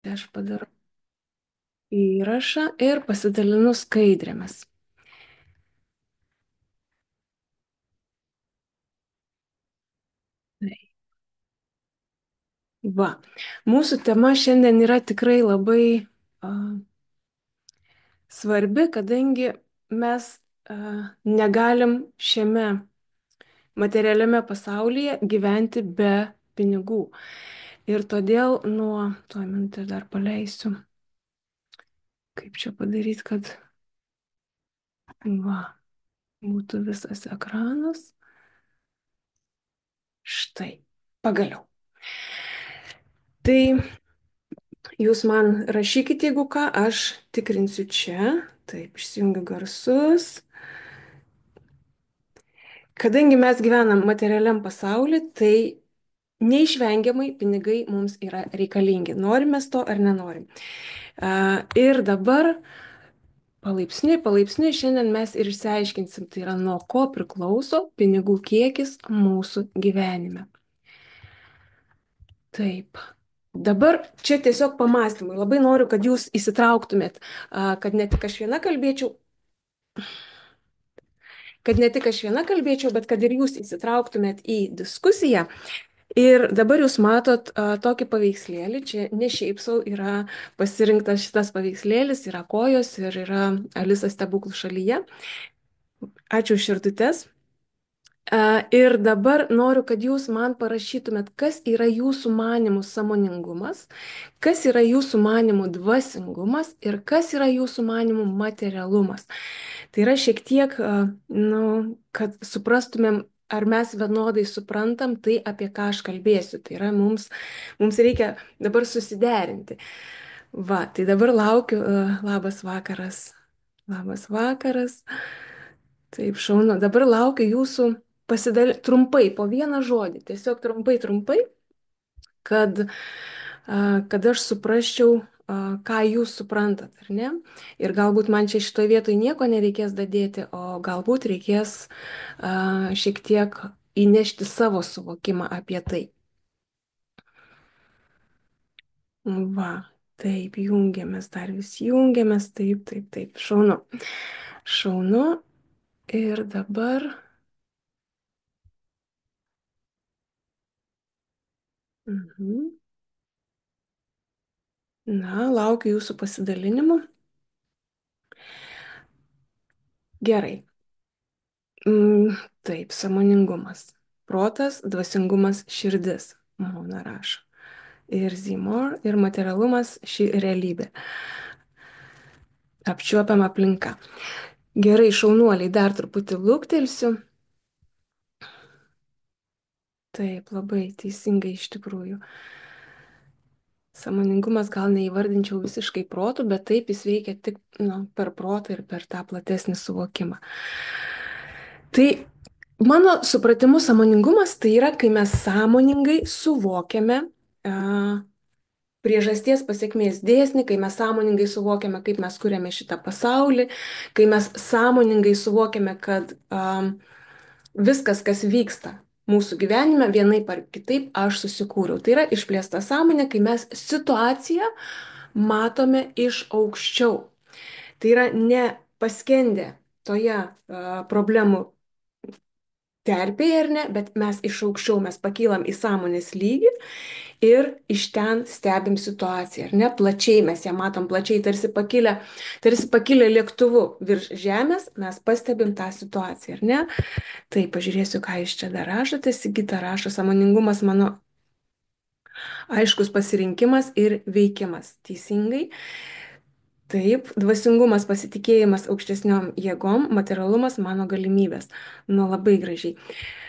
Tai aš padarau įrašą ir pasidalinu skaidrėmis. Tai va, mūsų tema šiandien yra tikrai labai a, svarbi, kadangi mes negalim šiame materialiame pasaulyje gyventi be pinigų. Ir todėl tuo minutę dar paleisiu. Kaip čia padaryti, kad va, būtų visas ekranas. Štai, pagaliau. Tai jūs man rašykite, jeigu ką, aš tikrinsiu čia. Taip, išsijungiu garsus. Kadangi mes gyvenam materialiam pasauliu, tai neišvengiamai pinigai mums yra reikalingi. Norim mes to ar nenorim. Ir dabar palaipsniui šiandien mes ir išsiaiškinsim, tai yra nuo ko priklauso pinigų kiekis mūsų gyvenime. Taip. Dabar čia tiesiog pamastymai. Labai noriu, kad jūs įsitrauktumėt, kad ne tik aš viena kalbėčiau, bet kad ir jūs įsitrauktumėt į diskusiją. Ir dabar jūs matot tokį paveikslėlį. Čia ne šiaip sau yra pasirinktas šitas paveikslėlis, yra kojos ir yra Alisa stebuklų šalyje. Ačiū už širdutes. Ir dabar noriu, kad jūs man parašytumėt, kas yra jūsų manimų sąmoningumas, kas yra jūsų manimų dvasingumas ir kas yra jūsų manimų materialumas. Tai yra šiek tiek, kad suprastumėm, ar mes vienodai suprantam tai, apie ką aš kalbėsiu. Tai yra mums reikia dabar susiderinti. Va, tai dabar laukiu, labas vakaras. Labas vakaras. Taip, šaunu. Dabar laukiu jūsų trumpai, po vieną žodį, tiesiog trumpai, kad, kad aš suprasčiau, ką jūs suprantat, ar ne? Ir galbūt man čia šitoje vietoje nieko nereikės dadėti, o galbūt reikės šiek tiek įnešti savo suvokimą apie tai. Va, taip, jungiamės, dar vis jungiamės, taip, šaunu. Šaunu. Ir dabar. Mhm. Na, laukiu jūsų pasidalinimų. Gerai. Taip, sąmoningumas. Protas, dvasingumas, širdis. Mona rašo. Ir Zimor, ir materialumas, ši realybė. Apčiuopiama aplinka. Gerai, šaunuoliai, dar truputį luktelsiu. Taip, labai teisingai iš tikrųjų. Sąmoningumas gal neįvardinčiau visiškai protų, bet taip jis veikia tik per protą ir per tą platesnį suvokimą. Tai mano supratimu sąmoningumas tai yra, kai mes sąmoningai suvokiame priežasties pasiekmės dėsnį, kai mes sąmoningai suvokiame, kaip mes kuriame šitą pasaulį, kai mes sąmoningai suvokiame, kad viskas, kas vyksta mūsų gyvenime, vienaip ar kitaip aš susikūriau. Tai yra išplėsta sąmonė, kai mes situaciją matome iš aukščiau. Tai yra ne paskendę toje problemų terpėje ar ne, bet mes iš aukščiau, mes pakylam į sąmonės lygį ir iš ten stebim situaciją, ar ne, plačiai mes ją matom, plačiai tarsi pakilę lėktuvu virš žemės, mes pastebim tą situaciją, ar ne. Tai pažiūrėsiu, ką jūs čia dar rašote. Sigita rašo, sąmoningumas mano aiškus pasirinkimas ir veikimas. Teisingai. Taip, dvasingumas, pasitikėjimas aukštesniom jėgom, materialumas mano galimybės. Nu, labai gražiai.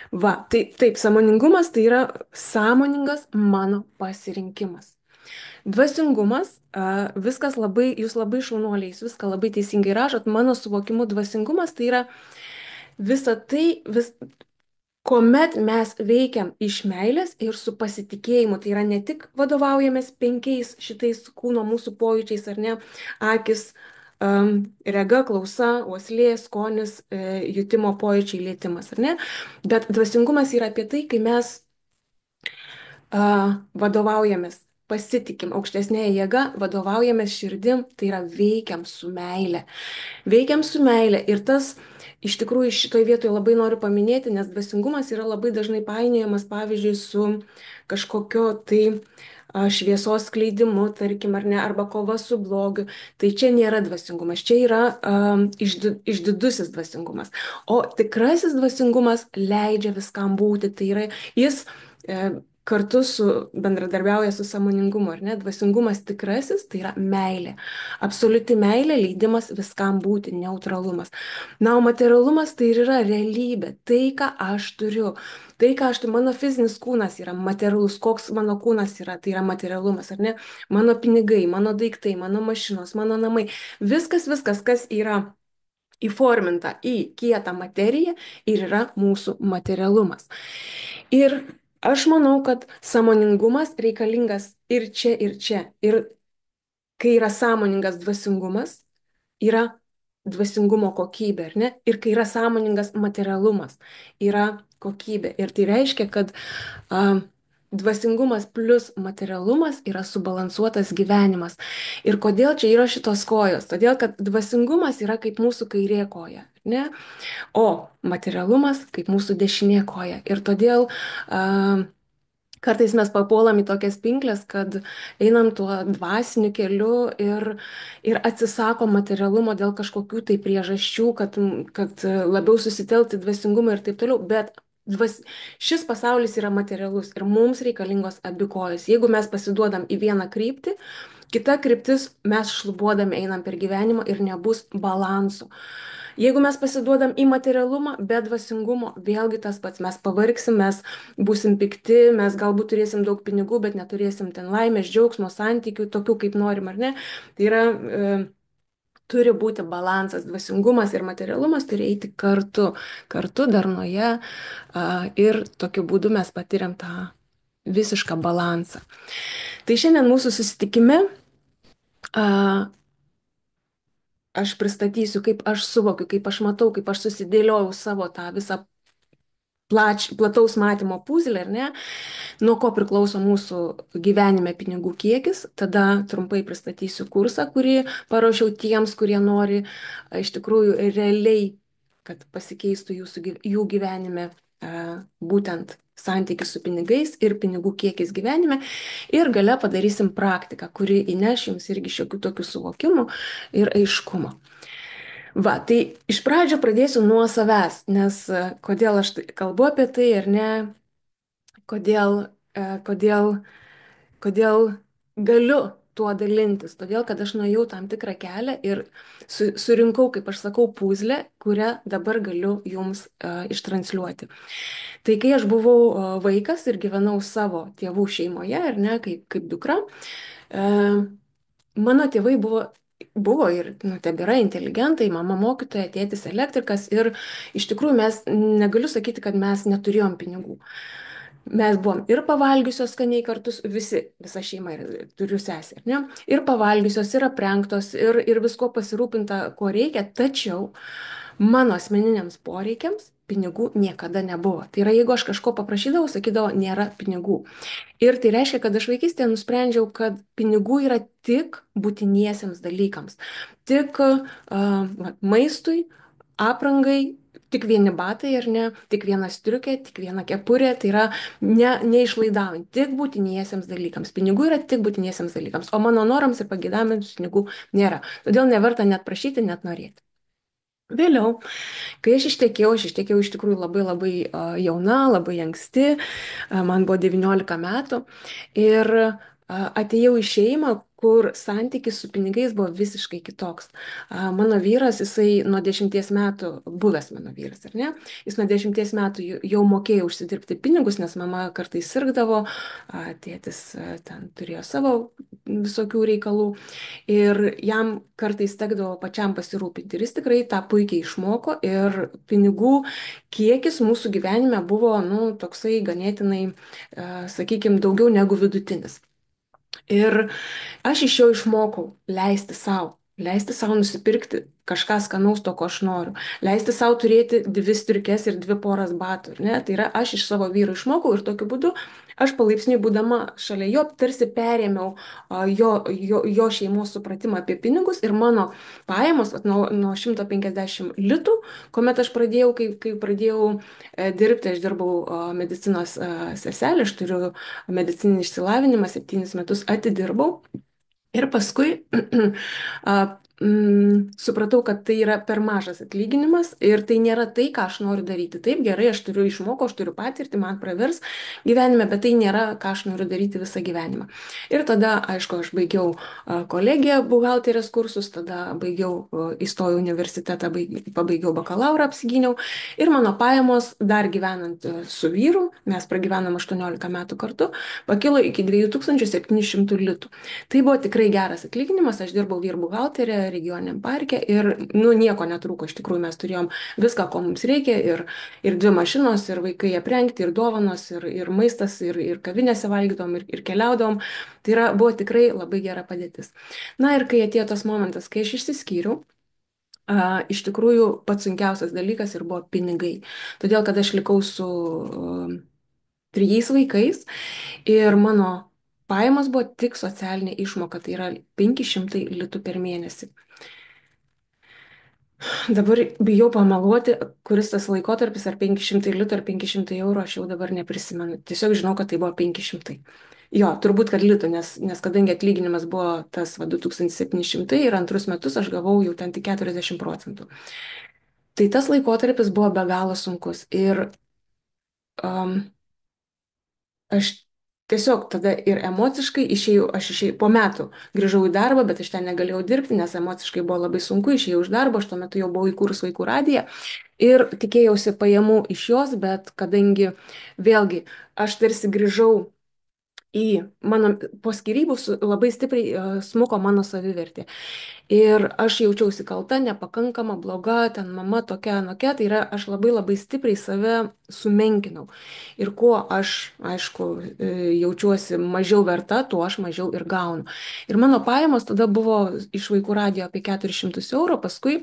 Va, tai taip, sąmoningumas tai yra sąmoningas mano pasirinkimas. Dvasingumas, viskas labai, jūs labai šaunuoliai, jūs viską labai teisingai rašot, mano suvokimu dvasingumas tai yra visa tai, kuomet mes veikiam iš meilės ir su pasitikėjimu, tai yra ne tik vadovaujamės 5 šitais kūno mūsų pojūčiais, ar ne, akis, rega, klausa, uoslė, skonis, jutimo pojūčiai, lietimas, ar ne, bet dvasingumas yra apie tai, kai mes vadovaujamės pasitikim aukštesnėje jėga, vadovaujamės širdim, tai yra veikiam su meile. Veikiam su meile. Ir tas, iš tikrųjų, šitoje vietoje labai noriu paminėti, nes dvasingumas yra labai dažnai painiojamas, pavyzdžiui, su kažkokio tai šviesos skleidimu, tarkim, ar ne, arba kova su blogiu. Tai čia nėra dvasingumas, čia yra išdidusis dvasingumas. O tikrasis dvasingumas leidžia viskam būti. Tai yra jis kartu bendradarbiauja su sąmoningumu, ar ne? Dvasingumas tikrasis tai yra meilė. Absoliuti meilė, leidimas viskam būti, neutralumas. Na, o materialumas tai ir yra realybė, tai, ką aš turiu. Tai, ką aš turiu, mano fizinis kūnas yra materialus, koks mano kūnas yra, tai yra materialumas, ar ne? Mano pinigai, mano daiktai, mano mašinos, mano namai, viskas, kas yra įforminta į kietą materiją ir yra mūsų materialumas. Ir aš manau, kad sąmoningumas reikalingas ir čia, ir čia. Ir kai yra sąmoningas dvasingumas, yra dvasingumo kokybė, ar ne? Ir kai yra sąmoningas materialumas, yra kokybė. Ir tai reiškia, kad a, dvasingumas plus materialumas yra subalansuotas gyvenimas. Ir kodėl čia yra šitos kojos? Todėl, kad dvasingumas yra kaip mūsų kairė koja, ar ne? O materialumas kaip mūsų dešinė koja. Ir todėl kartais mes papuolam į tokias pinklės, kad einam tuo dvasiniu keliu ir atsisakom materialumo dėl kažkokių tai priežasčių, kad labiau susitelkti dvasingumą ir taip toliau. Bet šis pasaulis yra materialus ir mums reikalingos abi kojos. Jeigu mes pasiduodam į vieną kryptį, kita kryptis mes šlubuodami einam per gyvenimą ir nebus balansų. Jeigu mes pasiduodam į materialumą, be dvasingumo, vėlgi tas pats, mes pavargsim, mes būsim pikti, mes galbūt turėsim daug pinigų, bet neturėsim ten laimės, džiaugsmo, santykių, tokių kaip norim ar ne. Tai yra, turi būti balansas, dvasingumas ir materialumas turi eiti kartu darnoje ir tokiu būdu mes patiriam tą visišką balansą. Tai šiandien mūsų susitikime aš pristatysiu, kaip aš suvokiu, kaip aš matau, kaip aš susidėliojau savo tą visą plataus matymo puzlę, ar ne, nuo ko priklauso mūsų gyvenime pinigų kiekis. Tada trumpai pristatysiu kursą, kurį paruošiau tiems, kurie nori iš tikrųjų realiai, kad pasikeistų jų gyvenime būtent santykis su pinigais ir pinigų kiekis gyvenime. Ir gale padarysim praktiką, kuri įneš jums irgi šiokių tokių suvokimų ir aiškumo. Va, tai iš pradžio pradėsiu nuo savęs, nes kodėl aš kalbu apie tai, ar ne, kodėl, kodėl, kodėl galiu tuo dalintis. Todėl, kad aš nuėjau tam tikrą kelią ir surinkau, kaip aš sakau, puzlę, kurią dabar galiu jums ištransliuoti. Tai kai aš buvau vaikas ir gyvenau savo tėvų šeimoje, ar ne, kaip dukra, mano tėvai buvo ir tebėra inteligentai, mama mokytoja, tėtis elektrikas ir iš tikrųjų negaliu sakyti, kad mes neturėjom pinigų. Mes buvom ir pavalgiusios skaniai kartus, visa šeima, ir turiu sesę, ne? Ir pavalgiusios, ir aprengtos, ir visko pasirūpinta, ko reikia, tačiau mano asmeniniams poreikiams pinigų niekada nebuvo. Tai yra, jeigu aš kažko paprašydavau, sakydavo, nėra pinigų. Ir tai reiškia, kad aš vaikystėje nusprendžiau, kad pinigų yra tik būtiniesiems dalykams. Tik maistui, aprangai, tik vieni batai ar ne, tik viena striukė, tik viena kepurė. Tai yra neišlaidaujant, tik būtiniesiems dalykams. Pinigų yra tik būtiniesiems dalykams, o mano norams ir pageidavimams pinigų nėra. Todėl neverta net prašyti, net norėti. Vėliau, kai aš ištekėjau iš tikrųjų labai jauna, labai anksti, man buvo 19 metų ir atėjau į šeimą, kur santykis su pinigais buvo visiškai kitoks. Mano vyras, jisai nuo 10 metų, buvęs mano vyras, ar ne, jis nuo 10 metų jau mokėjo užsidirbti pinigus, nes mama kartais sirgdavo, tėtis ten turėjo savo visokių reikalų ir jam kartais tekdavo pačiam pasirūpinti. Ir jis tikrai tą puikiai išmoko ir pinigų kiekis mūsų gyvenime buvo, toksai ganėtinai, sakykime, daugiau negu vidutinis. Ir aš iš jo išmokau leisti savo. leisti savo nusipirkti kažką skanaus to, ko aš noriu, leisti savo turėti dvi striukes ir dvi poras batų. Ne? Tai yra, aš iš savo vyro išmokau ir tokiu būdu aš palaipsniui būdama šalia jo tarsi perėmiau jo šeimos supratimą apie pinigus ir mano pajamos vat, nuo 150 litų, kuomet aš pradėjau, kai pradėjau dirbti, aš dirbau medicinos seselė, aš turiu medicininį išsilavinimą, 7 metus atidirbau. Ir paskui supratau, kad tai yra per mažas atlyginimas ir tai nėra tai, ką aš noriu daryti. Taip, gerai, aš turiu išmokau, aš turiu patirtį, man pravers gyvenime, bet tai nėra, ką aš noriu daryti visą gyvenimą. Ir tada, aišku, aš baigiau kolegiją buhalterės kursus, tada įstojau į universitetą, pabaigiau bakalaurą, apsigyniau ir mano pajamos dar gyvenant su vyru, mes pragyvenom 18 metų kartu, pakilo iki 2700 litų. Tai buvo tikrai geras atlyginimas, aš dirbau vyr buhalterė regioniniam parke ir, nu, nieko netrūko, iš tikrųjų mes turėjom viską, ko mums reikia, ir dvi mašinos, ir vaikai aprengti, ir dovanos, ir maistas, ir kavinėse valgydavom, ir keliaudavom. Tai buvo tikrai labai gera padėtis. Na ir kai atėjo tas momentas, kai aš išsiskyriau, iš tikrųjų pats sunkiausias dalykas ir buvo pinigai. Todėl, kad aš likau su 3 vaikais ir mano pajamos buvo tik socialinė išmoka, tai yra 500 litų per mėnesį. Dabar bijau pameluoti, kuris tas laikotarpis, ar 500 litų, ar 500 eurų, aš jau dabar neprisimenu. Tiesiog žinau, kad tai buvo 500. Jo, turbūt, kad litų, nes kadangi atlyginimas buvo tas 2700 ir antrus metus aš gavau jau ten tik 40%. Tai tas laikotarpis buvo be galo sunkus ir um, aš tiesiog tada ir emociškai aš išėjau po metų, grįžau į darbą, bet aš ten negalėjau dirbti, nes emociškai buvo labai sunku, išėjau iš darbo, aš tuo metu jau buvau įkūrus vaikų radiją ir tikėjausi pajamų iš jos, bet kadangi vėlgi aš tarsi grįžau po skyrybų labai stipriai smuko mano savivertė. Ir aš jaučiausi kalta, nepakankama, bloga, ten mama tokia, anokia, tai yra aš labai labai stipriai save sumenkinau. Ir kuo aš, aišku, jaučiuosi mažiau verta, tuo aš mažiau ir gaunu. Ir mano pajamos tada buvo iš vaikų radijo apie 400 eurų, paskui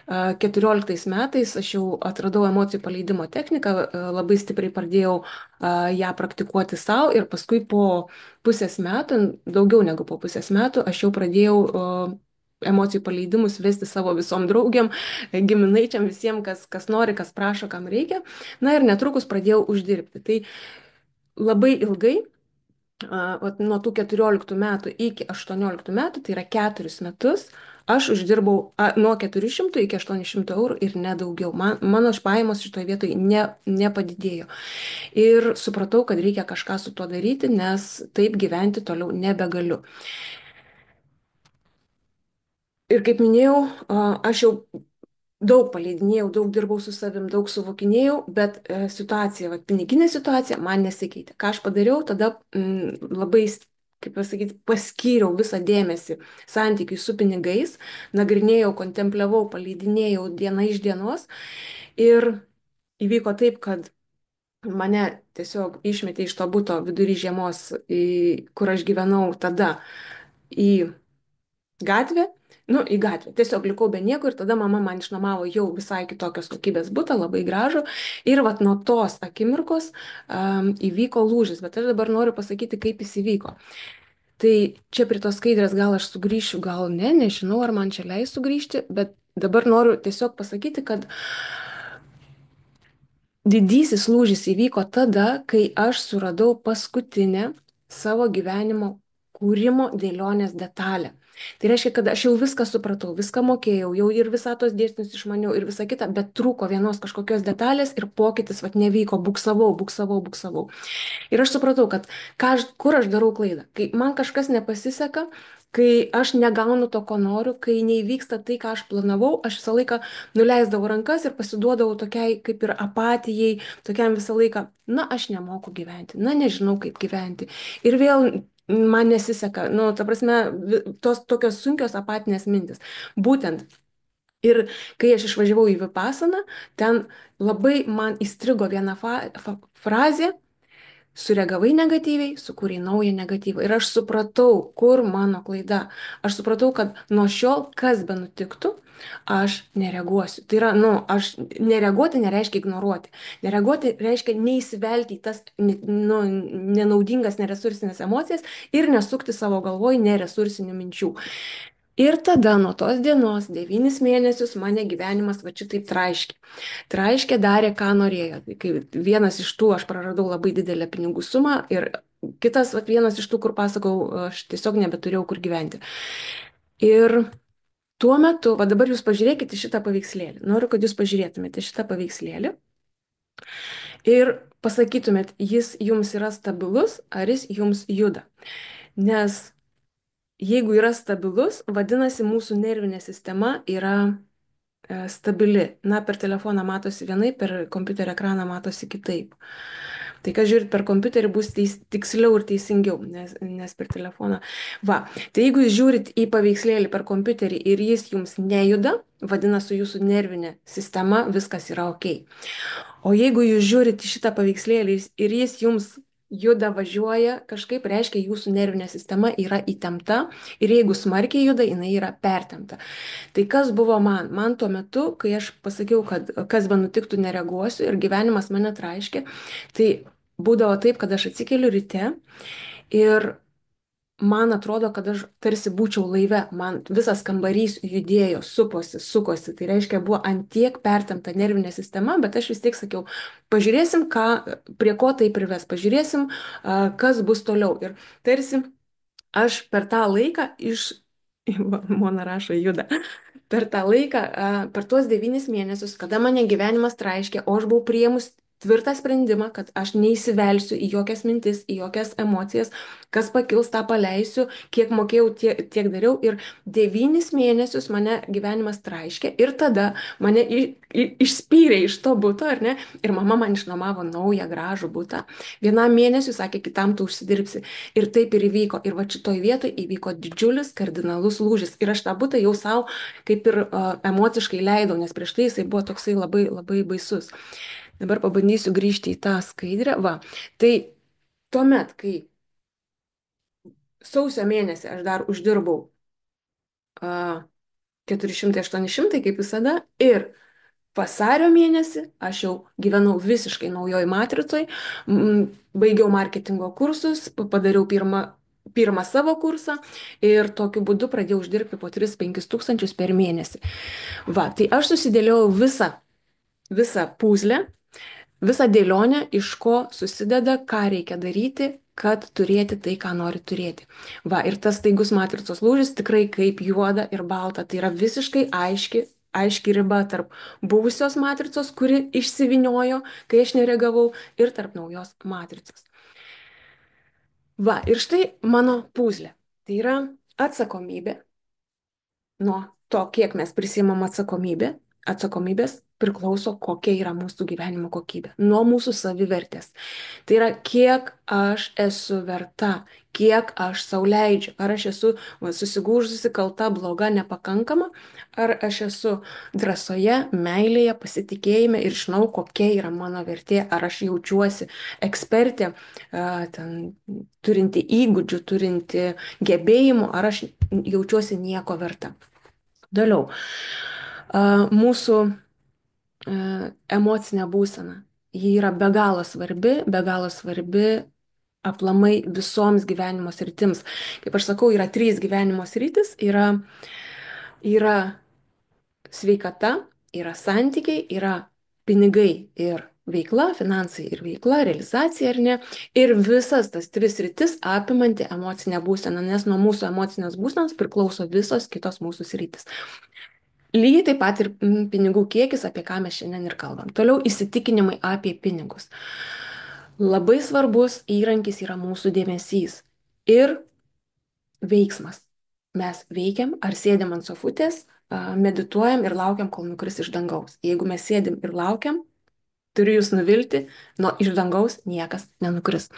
14 metais aš jau atradau emocijų paleidimo techniką, labai stipriai pradėjau ją praktikuoti savo ir paskui po pusės metų, daugiau negu po pusės metų, aš jau pradėjau emocijų paleidimus vesti savo visom draugiam, giminaičiam, visiems, kas nori, kas prašo, kam reikia. Na ir netrukus pradėjau uždirbti. Tai labai ilgai, nuo tų 14 metų iki 18 metų, tai yra 4 metus, aš uždirbau nuo 400 iki 800 eurų ir nedaugiau. Mano pajamos šitoje vietoje nepadidėjo. Ir supratau, kad reikia kažką su tuo daryti, nes taip gyventi toliau nebegaliu. Ir kaip minėjau, aš jau daug paleidinėjau, daug dirbau su savim, daug suvokinėjau, bet situacija, piniginė situacija man nesikeitė. Ką aš padariau, tada labai, kaip pasakyti, paskyriau visą dėmesį santykiui su pinigais, nagrinėjau, kontempliavau, paleidinėjau diena iš dienos ir įvyko taip, kad mane tiesiog išmetė iš to buto vidury žiemos, kur aš gyvenau tada, į gatvę. Nu, į gatvę. Tiesiog likau be nieko ir tada mama man išnuomavo jau visai kitokios kokybės butą, labai gražų. Ir vat nuo tos akimirkos įvyko lūžis. Bet aš dabar noriu pasakyti, kaip jis įvyko. Tai čia prie tos skaidrės gal aš sugrįšiu, gal ne, nežinau, ar man čia leis sugrįžti, bet dabar noriu tiesiog pasakyti, kad didysis lūžis įvyko tada, kai aš suradau paskutinę savo gyvenimo kūrimo dėlionės detalę. Tai reiškia, kad aš jau viską supratau, viską mokėjau, jau ir visatos dėsnius išmaniau ir visa kita, bet trūko vienos kažkokios detalės ir pokytis nevyko, buksavau. Ir aš supratau, kad kur aš darau klaidą. Kai man kažkas nepasiseka, kai aš negaunu to, ko noriu, kai neįvyksta tai, ką aš planavau, aš visą laiką nuleisdavau rankas ir pasiduodavau tokiai kaip ir apatijai, tokiam visą laiką, na, aš nemoku gyventi, na, nežinau, kaip gyventi. Ir vėl man nesiseka, nu, ta prasme, tos tokios sunkios apatinės mintis. Būtent. Ir kai aš išvažiavau į Vipasaną, ten labai man įstrigo viena frazė, sureagavai negatyviai, sukūrei naują negatyvą. Ir aš supratau, kur mano klaida. Aš supratau, kad nuo šiol, kas be nutiktų, aš nereaguosiu. Tai yra, aš nereaguoti nereiškia ignoruoti. Nereaguoti reiškia neįsivelti į tas nenaudingas, neresursinės emocijas ir nesukti savo galvoj neresursinių minčių. Ir tada nuo tos dienos 9 mėnesius mane gyvenimas va šitaip traiškė. Traiškė darė, ką norėjo. Tai kai vienas iš tų aš praradau labai didelę pinigų sumą ir kitas, va, vienas iš tų, kur pasakau, aš tiesiog nebeturėjau kur gyventi. Ir tuo metu, va dabar jūs pažiūrėkite šitą paveikslėlį. Noriu, kad jūs pažiūrėtumėte šitą paveikslėlį ir pasakytumėt, jis jums yra stabilus ar jis jums juda. Nes jeigu yra stabilus, vadinasi, mūsų nervinė sistema yra stabili. Na, per telefoną matosi vienaip, per kompiuterio ekraną matosi kitaip. Tai, kas žiūrit per kompiuterį, bus tiksliau ir teisingiau, nes per telefoną. Va, tai jeigu jūs žiūrit į paveikslėlį per kompiuterį ir jis jums nejuda, vadinasi, su jūsų nervinė sistema viskas yra ok. O jeigu jūs žiūrit į šitą paveikslėlį ir jis jums juda, važiuoja, kažkaip reiškia, jūsų nervinė sistema yra įtempta ir jeigu smarkiai juda, jinai yra pertempta. Tai kas buvo man? Man tuo metu, kai aš pasakiau, kad kas be nutiktų, nereaguosiu ir gyvenimas mane traiškė, tai būdavo taip, kad aš atsikeliu ryte ir man atrodo, kad aš tarsi būčiau laive, man visas kambarys judėjo, sukosi. Tai reiškia, buvo antiek pertempta nervinė sistema, bet aš vis tiek sakiau, pažiūrėsim, prie ko tai prives, pažiūrėsim, kas bus toliau. Ir tarsi aš per tą laiką Mona rašo, juda. Per tą laiką, per tuos 9 mėnesius, kada mane gyvenimas traiškė, o aš buvau priėmus tvirtą sprendimą, kad aš neįsivelsiu į jokias mintis, į jokias emocijas, kas pakils, tą paleisiu, kiek mokėjau, tiek dariau. Ir 9 mėnesius mane gyvenimas traiškė ir tada mane išspyrė iš to buto, ar ne? Ir mama man išnuomavo naują gražų butą. Vienam mėnesiui sakė, kitam tu užsidirbsi. Ir taip ir įvyko. Ir va šitoj vietoj įvyko didžiulis kardinalus lūžis. Ir aš tą butą jau savo kaip ir emociškai leidau, nes prieš tai jisai buvo toksai labai, labai baisus. Dabar pabandysiu grįžti į tą skaidrę. Va, tai tuomet, kai sausio mėnesį aš dar uždirbau 400-800, kaip visada, ir vasario mėnesį aš jau gyvenau visiškai naujoj matricoj, baigiau marketingo kursus, padariau pirmą savo kursą ir tokiu būdu pradėjau uždirbti po 3-5 tūkstančius per mėnesį. Va, tai aš susidėliojau visą puzlę, visą dėlionę, iš ko susideda, ką reikia daryti, kad turėti tai, ką nori turėti. Va, ir tas staigus matricos lūžis tikrai kaip juoda ir balta. Tai yra visiškai aiški riba tarp buvusios matricos, kuri išsiviniojo, kai aš nereagavau, ir tarp naujos matricos. Va, ir štai mano puzlė. Tai yra atsakomybė. Nuo to, kiek mes prisimam atsakomybės priklauso, kokia yra mūsų gyvenimo kokybė. Nuo mūsų savivertės. Tai yra, kiek aš esu verta, kiek aš sau leidžiu. Ar aš esu susigūžusi, kalta, bloga, nepakankama, ar aš esu drąsoje, meilėje, pasitikėjime ir žinau, kokia yra mano vertė. Ar aš jaučiuosi ekspertė, turinti įgūdžių, turinti gebėjimų, ar aš jaučiuosi nieko verta. Toliau, mūsų emocinė būsena, ji yra be galo svarbi aplamai visoms gyvenimo sritims. Kaip aš sakau, yra 3 gyvenimo sritis, yra sveikata, yra santykiai, yra pinigai ir veikla, finansai ir veikla, realizacija ar ne. Ir visas tas 3 sritis apimanti emocinę būseną, nes nuo mūsų emocinės būsenos priklauso visos kitos mūsų sritis. Lygiai taip pat ir pinigų kiekis, apie ką mes šiandien ir kalbam. Toliau įsitikinimai apie pinigus. Labai svarbus įrankis yra mūsų dėmesys ir veiksmas. Mes veikiam ar sėdėm ant sofutės, medituojam ir laukiam, kol nukris iš dangaus. Jeigu mes sėdim ir laukiam, turiu jūs nuvilti, iš dangaus niekas nenukris.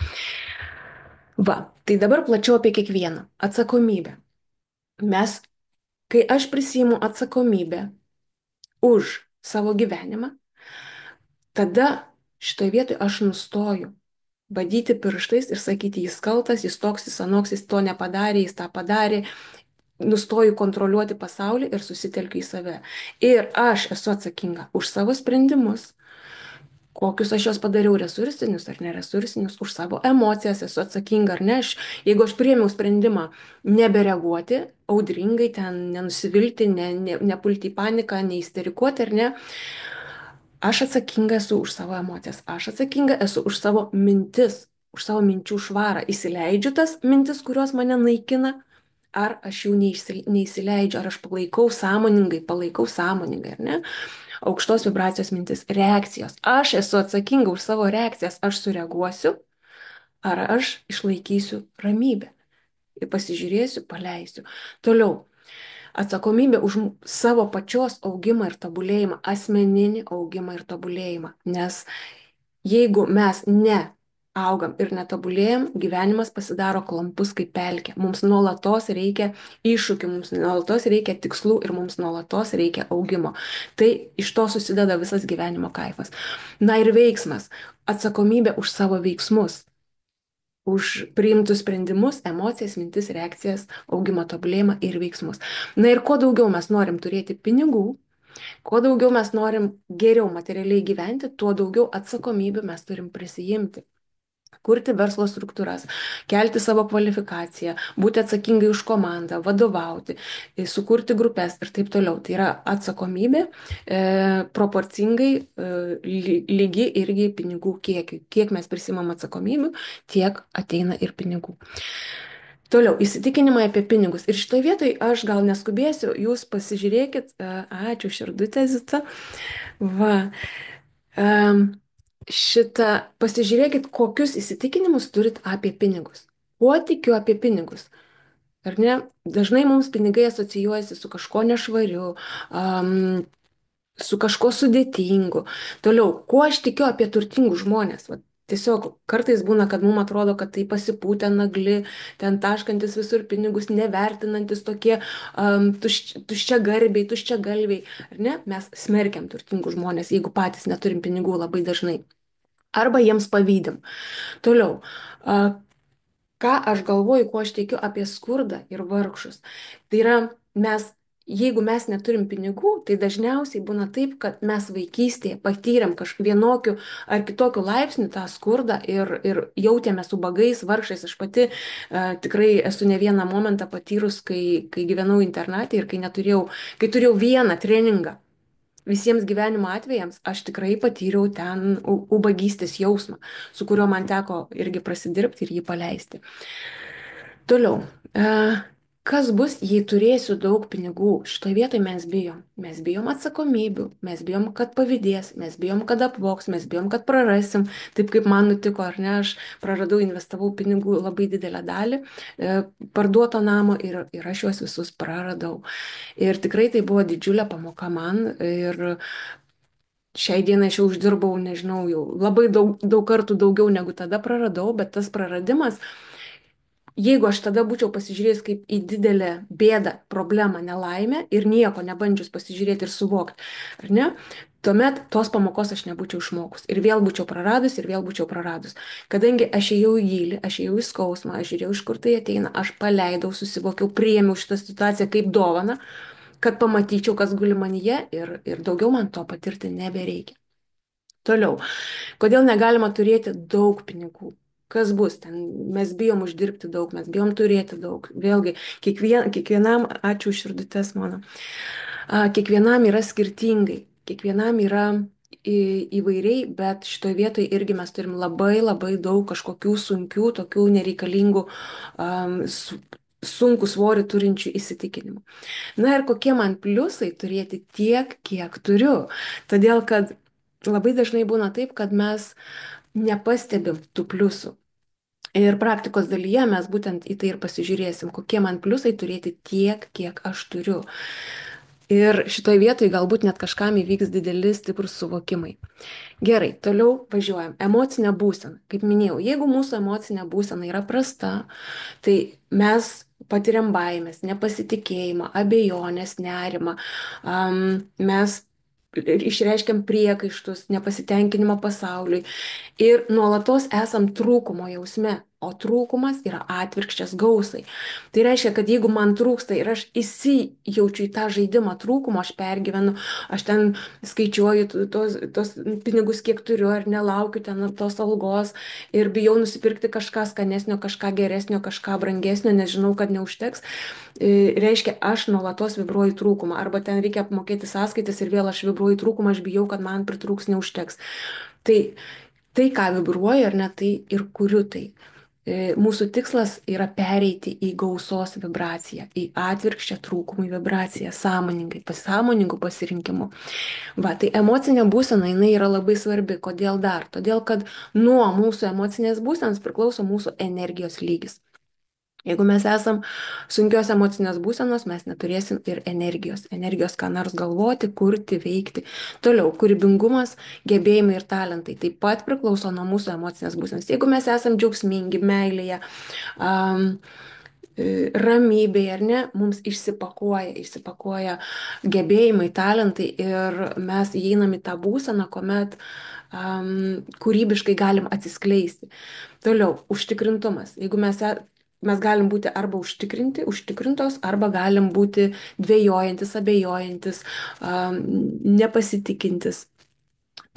Va, tai dabar plačiau apie kiekvieną. Atsakomybę. Kai aš prisiimu atsakomybę už savo gyvenimą, tada šitoje vietoje aš nustoju badyti pirštais ir sakyti, jis kaltas, jis toks, jis anoks, jis to nepadarė, jis tą padarė. Nustoju kontroliuoti pasaulį ir susitelkiu į save. Ir aš esu atsakinga už savo sprendimus, kokius aš juos padariau, resursinius ar neresursinius, už savo emocijas esu atsakinga ar ne. Jeigu aš priėmiau sprendimą nebereaguoti, audringai ten nenusivilti, nepulti į paniką, neįsterikuoti ar ne, aš atsakinga esu už savo emocijas, aš atsakinga esu už savo mintis, už savo minčių švarą. Įsileidžiu tas mintis, kurios mane naikina, ar aš jų neįsileidžiu, ar aš palaikau sąmoningai, ar ne? Aukštos vibracijos mintis, reakcijos. Aš esu atsakinga už savo reakcijas, aš sureaguosiu, ar aš išlaikysiu ramybę. Ir pasižiūrėsiu, paleisiu. Toliau, atsakomybė už savo pačios augimą ir tobulėjimą, asmeninį augimą ir tobulėjimą. Nes jeigu mes augam ir netobulėjam, gyvenimas pasidaro klampus kaip pelkė. Mums nuolatos reikia iššūkių, mums nuolatos reikia tikslų ir mums nuolatos reikia augimo. Tai iš to susideda visas gyvenimo kaifas. Na ir veiksmas. Atsakomybė už savo veiksmus. Už priimtus sprendimus, emocijas, mintis, reakcijas, augimą, tobulėjimą ir veiksmus. Na ir kuo daugiau mes norim turėti pinigų, kuo daugiau mes norim geriau materialiai gyventi, tuo daugiau atsakomybių mes turim prisijimti. Kurti verslo struktūras, kelti savo kvalifikaciją, būti atsakingai už komandą, vadovauti, sukurti grupės ir taip toliau. Tai yra atsakomybė proporcingai lygi irgi pinigų kiekiui. Kiek mes prisimam atsakomybių, tiek ateina ir pinigų. Toliau, įsitikinimai apie pinigus. Ir šitoje vietoje aš gal neskubėsiu, jūs pasižiūrėkit, ačiū širdutė Zita. Va. Pasižiūrėkit, kokius įsitikinimus turit apie pinigus. Kuo tikiu apie pinigus? Ar ne? Dažnai mums pinigai asocijuojasi su kažko nešvariu, su kažko sudėtingu. Toliau, kuo aš tikiu apie turtingus žmonės? Va, tiesiog kartais būna, kad mums atrodo, kad tai pasipūtę nagli, ten taškantis visur pinigus, nevertinantis tokie tuščiagarbiai, tuščiagalviai. Ar ne? Mes smerkiam turtingus žmonės, jeigu patys neturim pinigų labai dažnai. Arba jiems pavydim. Toliau, ką aš galvoju, kuo aš teikiu apie skurdą ir vargšus. Tai yra, jeigu mes neturim pinigų, tai dažniausiai būna taip, kad mes vaikystėje patyrėm vienokiu ar kitokiu laipsniu tą skurdą ir jautėmės ubagais, vargšais. Aš pati tikrai esu ne vieną momentą patyrus, kai gyvenau internate ir kai turėjau vieną treningą. Visiems gyvenimo atvejams aš tikrai patyriau ten ubagystės jausmą, su kuriuo man teko irgi prasidirbti ir jį paleisti. Toliau, kas bus, jei turėsiu daug pinigų? Šitoje vietoje mes bijom. Mes bijom atsakomybių, mes bijom, kad pavydės, mes bijom, kad apvoks, mes bijom, kad prarasim. Taip kaip man nutiko, ar ne, aš praradau, investavau pinigų labai didelę dalį parduoto namo ir aš juos visus praradau. Ir tikrai tai buvo didžiulė pamoka man ir šiai dienai aš jau uždirbau, nežinau, jau labai daug kartų daugiau negu tada praradau, bet tas praradimas, jeigu aš tada būčiau pasižiūrėjęs kaip į didelę bėdą, problemą, nelaimę ir nieko nebandžius pasižiūrėti ir suvokti, ar ne, tuomet tos pamokos aš nebūčiau išmokus. Ir vėl būčiau praradus, ir vėl būčiau praradus. Kadangi aš ėjau į gilį, aš ėjau į skausmą, aš žiūrėjau, iš kur tai ateina, aš paleidau, susivokiau, priėmiau šitą situaciją kaip dovaną, kad pamatyčiau, kas guli manyje ir daugiau man to patirti nebereikia. Toliau, kodėl negalima turėti daug pinigų? Kas bus ten? Mes bijom uždirbti daug, mes bijom turėti daug. Vėlgi, kiekvienam, ačiū širdutės mano, kiekvienam yra skirtingai, kiekvienam yra įvairiai, bet šitoje vietoje irgi mes turim labai labai daug kažkokių sunkių, tokių nereikalingų, sunkų svorį turinčių įsitikinimų. Na ir kokie man pliusai turėti tiek, kiek turiu? Todėl, kad labai dažnai būna taip, kad mes nepastebim tų pliusų. Ir praktikos dalyje mes būtent į tai ir pasižiūrėsim, kokie man pliusai turėti tiek, kiek aš turiu. Ir šitoje vietoje galbūt net kažkam įvyks dideli stiprus suvokimai. Gerai, toliau važiuojam. Emocinė būsena. Kaip minėjau, jeigu mūsų emocinė būsena yra prasta, tai mes patiriam baimės, nepasitikėjimą, abejonės, nerimą. Mes išreiškiam priekaištus, nepasitenkinimą pasauliui ir nuolatos esam trūkumo jausme, o trūkumas yra atvirkščias gausai. Tai reiškia, kad jeigu man trūksta ir aš įsijaučiu į tą žaidimą trūkumo, aš pergyvenu, aš ten skaičiuoju tos pinigus, kiek turiu, ar nelaukiu ten tos algos ir bijau nusipirkti kažką skanesnio, kažką geresnio, kažką brangesnio, nes žinau, kad neužteks, reiškia, aš nuolatos vibruoju trūkumą. Arba ten reikia apmokėti sąskaitas ir vėl aš vibruoju trūkumą, aš bijau, kad man pritrūks, neužteks. Tai tai, ką vibruoju, ar ne, tai ir kuriu tai. Mūsų tikslas yra pereiti į gausos vibraciją, į atvirkščią trūkumų vibraciją, sąmoningai, pasąmoningų pasirinkimų. Va, tai emocinė būsena, jinai yra labai svarbi. Kodėl dar? Todėl, kad nuo mūsų emocinės būsenos priklauso mūsų energijos lygis. Jeigu mes esam sunkios emocinės būsenos, mes neturėsim ir energijos. Energijos ką nors galvoti, kurti, veikti. Toliau, kūrybingumas, gebėjimai ir talentai taip pat priklauso nuo mūsų emocinės būsenos. Jeigu mes esam džiaugsmingi, meilėje, um, ramybėje, ar ne, mums išsipakuoja gebėjimai, talentai ir mes įeinam į tą būseną, kuomet kūrybiškai galim atsiskleisti. Toliau, užtikrintumas. Jeigu mes galim būti arba užtikrintos, arba galim būti dvejojantis, abejojantis, nepasitikintis.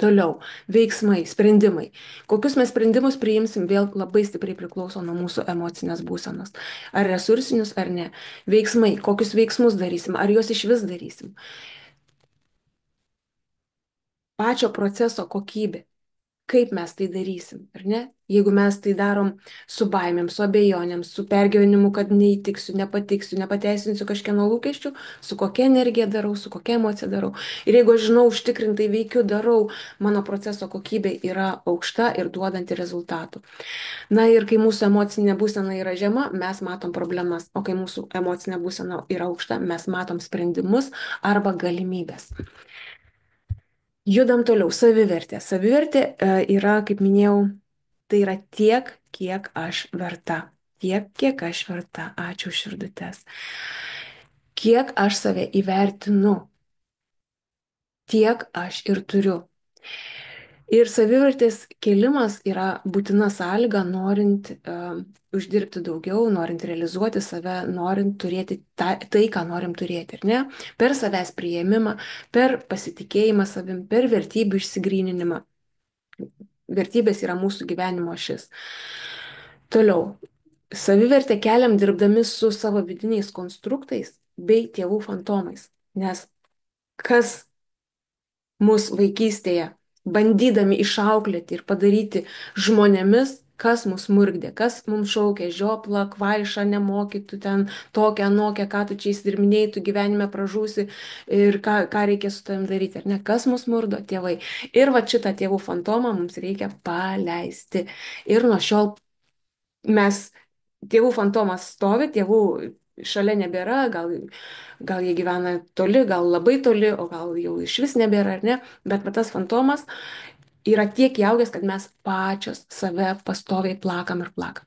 Toliau, veiksmai, sprendimai. Kokius mes sprendimus priimsim, vėl labai stipriai priklauso nuo mūsų emocinės būsenos. Ar resursinius, ar ne. Veiksmai, kokius veiksmus darysim, ar juos iš vis darysim. Pačio proceso kokybė. Kaip mes tai darysim, ar ne? Jeigu mes tai darom su baimėm, su abejonėm, su pergyvenimu, kad neįtiksiu, nepatiksiu, nepateisinsiu kažkieno lūkesčių, su kokia energija darau, su kokia emocija darau. Ir jeigu aš žinau, užtikrintai veikiu, darau, mano proceso kokybė yra aukšta ir duodanti rezultatų. Na ir kai mūsų emocinė būsena yra žema, mes matom problemas, o kai mūsų emocinė būsena yra aukšta, mes matom sprendimus arba galimybės. Judam toliau, savivertė. Savivertė yra, kaip minėjau, tai yra tiek, kiek aš verta. Tiek, kiek aš verta. Ačiū širdutes. Kiek aš save įvertinu, tiek aš ir turiu. Ir savivertės kėlimas yra būtina sąlyga, norint uždirbti daugiau, norint realizuoti save, norint turėti tai, ką norim turėti, ar ne? Per savęs priėmimą, per pasitikėjimą savim, per vertybių išsigryninimą. Vertybės yra mūsų gyvenimo ašis. Toliau, savivertę keliam dirbdami su savo vidiniais konstruktais bei tėvų fantomais. Nes kas mus vaikystėje, bandydami išauklėti ir padaryti žmonėmis, kas mus murgdė, kas mums šaukė, žiopla, kvaiša, nemokytų ten tokią, anokią, ką tu čia įsidirminėjai, tu gyvenime pražūsi ir ką reikia su tavim daryti, ar ne, kas mus murdo, tėvai. Ir va šitą tėvų fantomą mums reikia paleisti. Ir nuo šiol mes, tėvų fantomas stovi, tėvų šalia nebėra, gal jie gyvena toli, gal labai toli, o gal jau iš vis nebėra, ar ne, bet tas fantomas yra tiek įaugęs, kad mes pačios save pastoviai plakam ir plakam.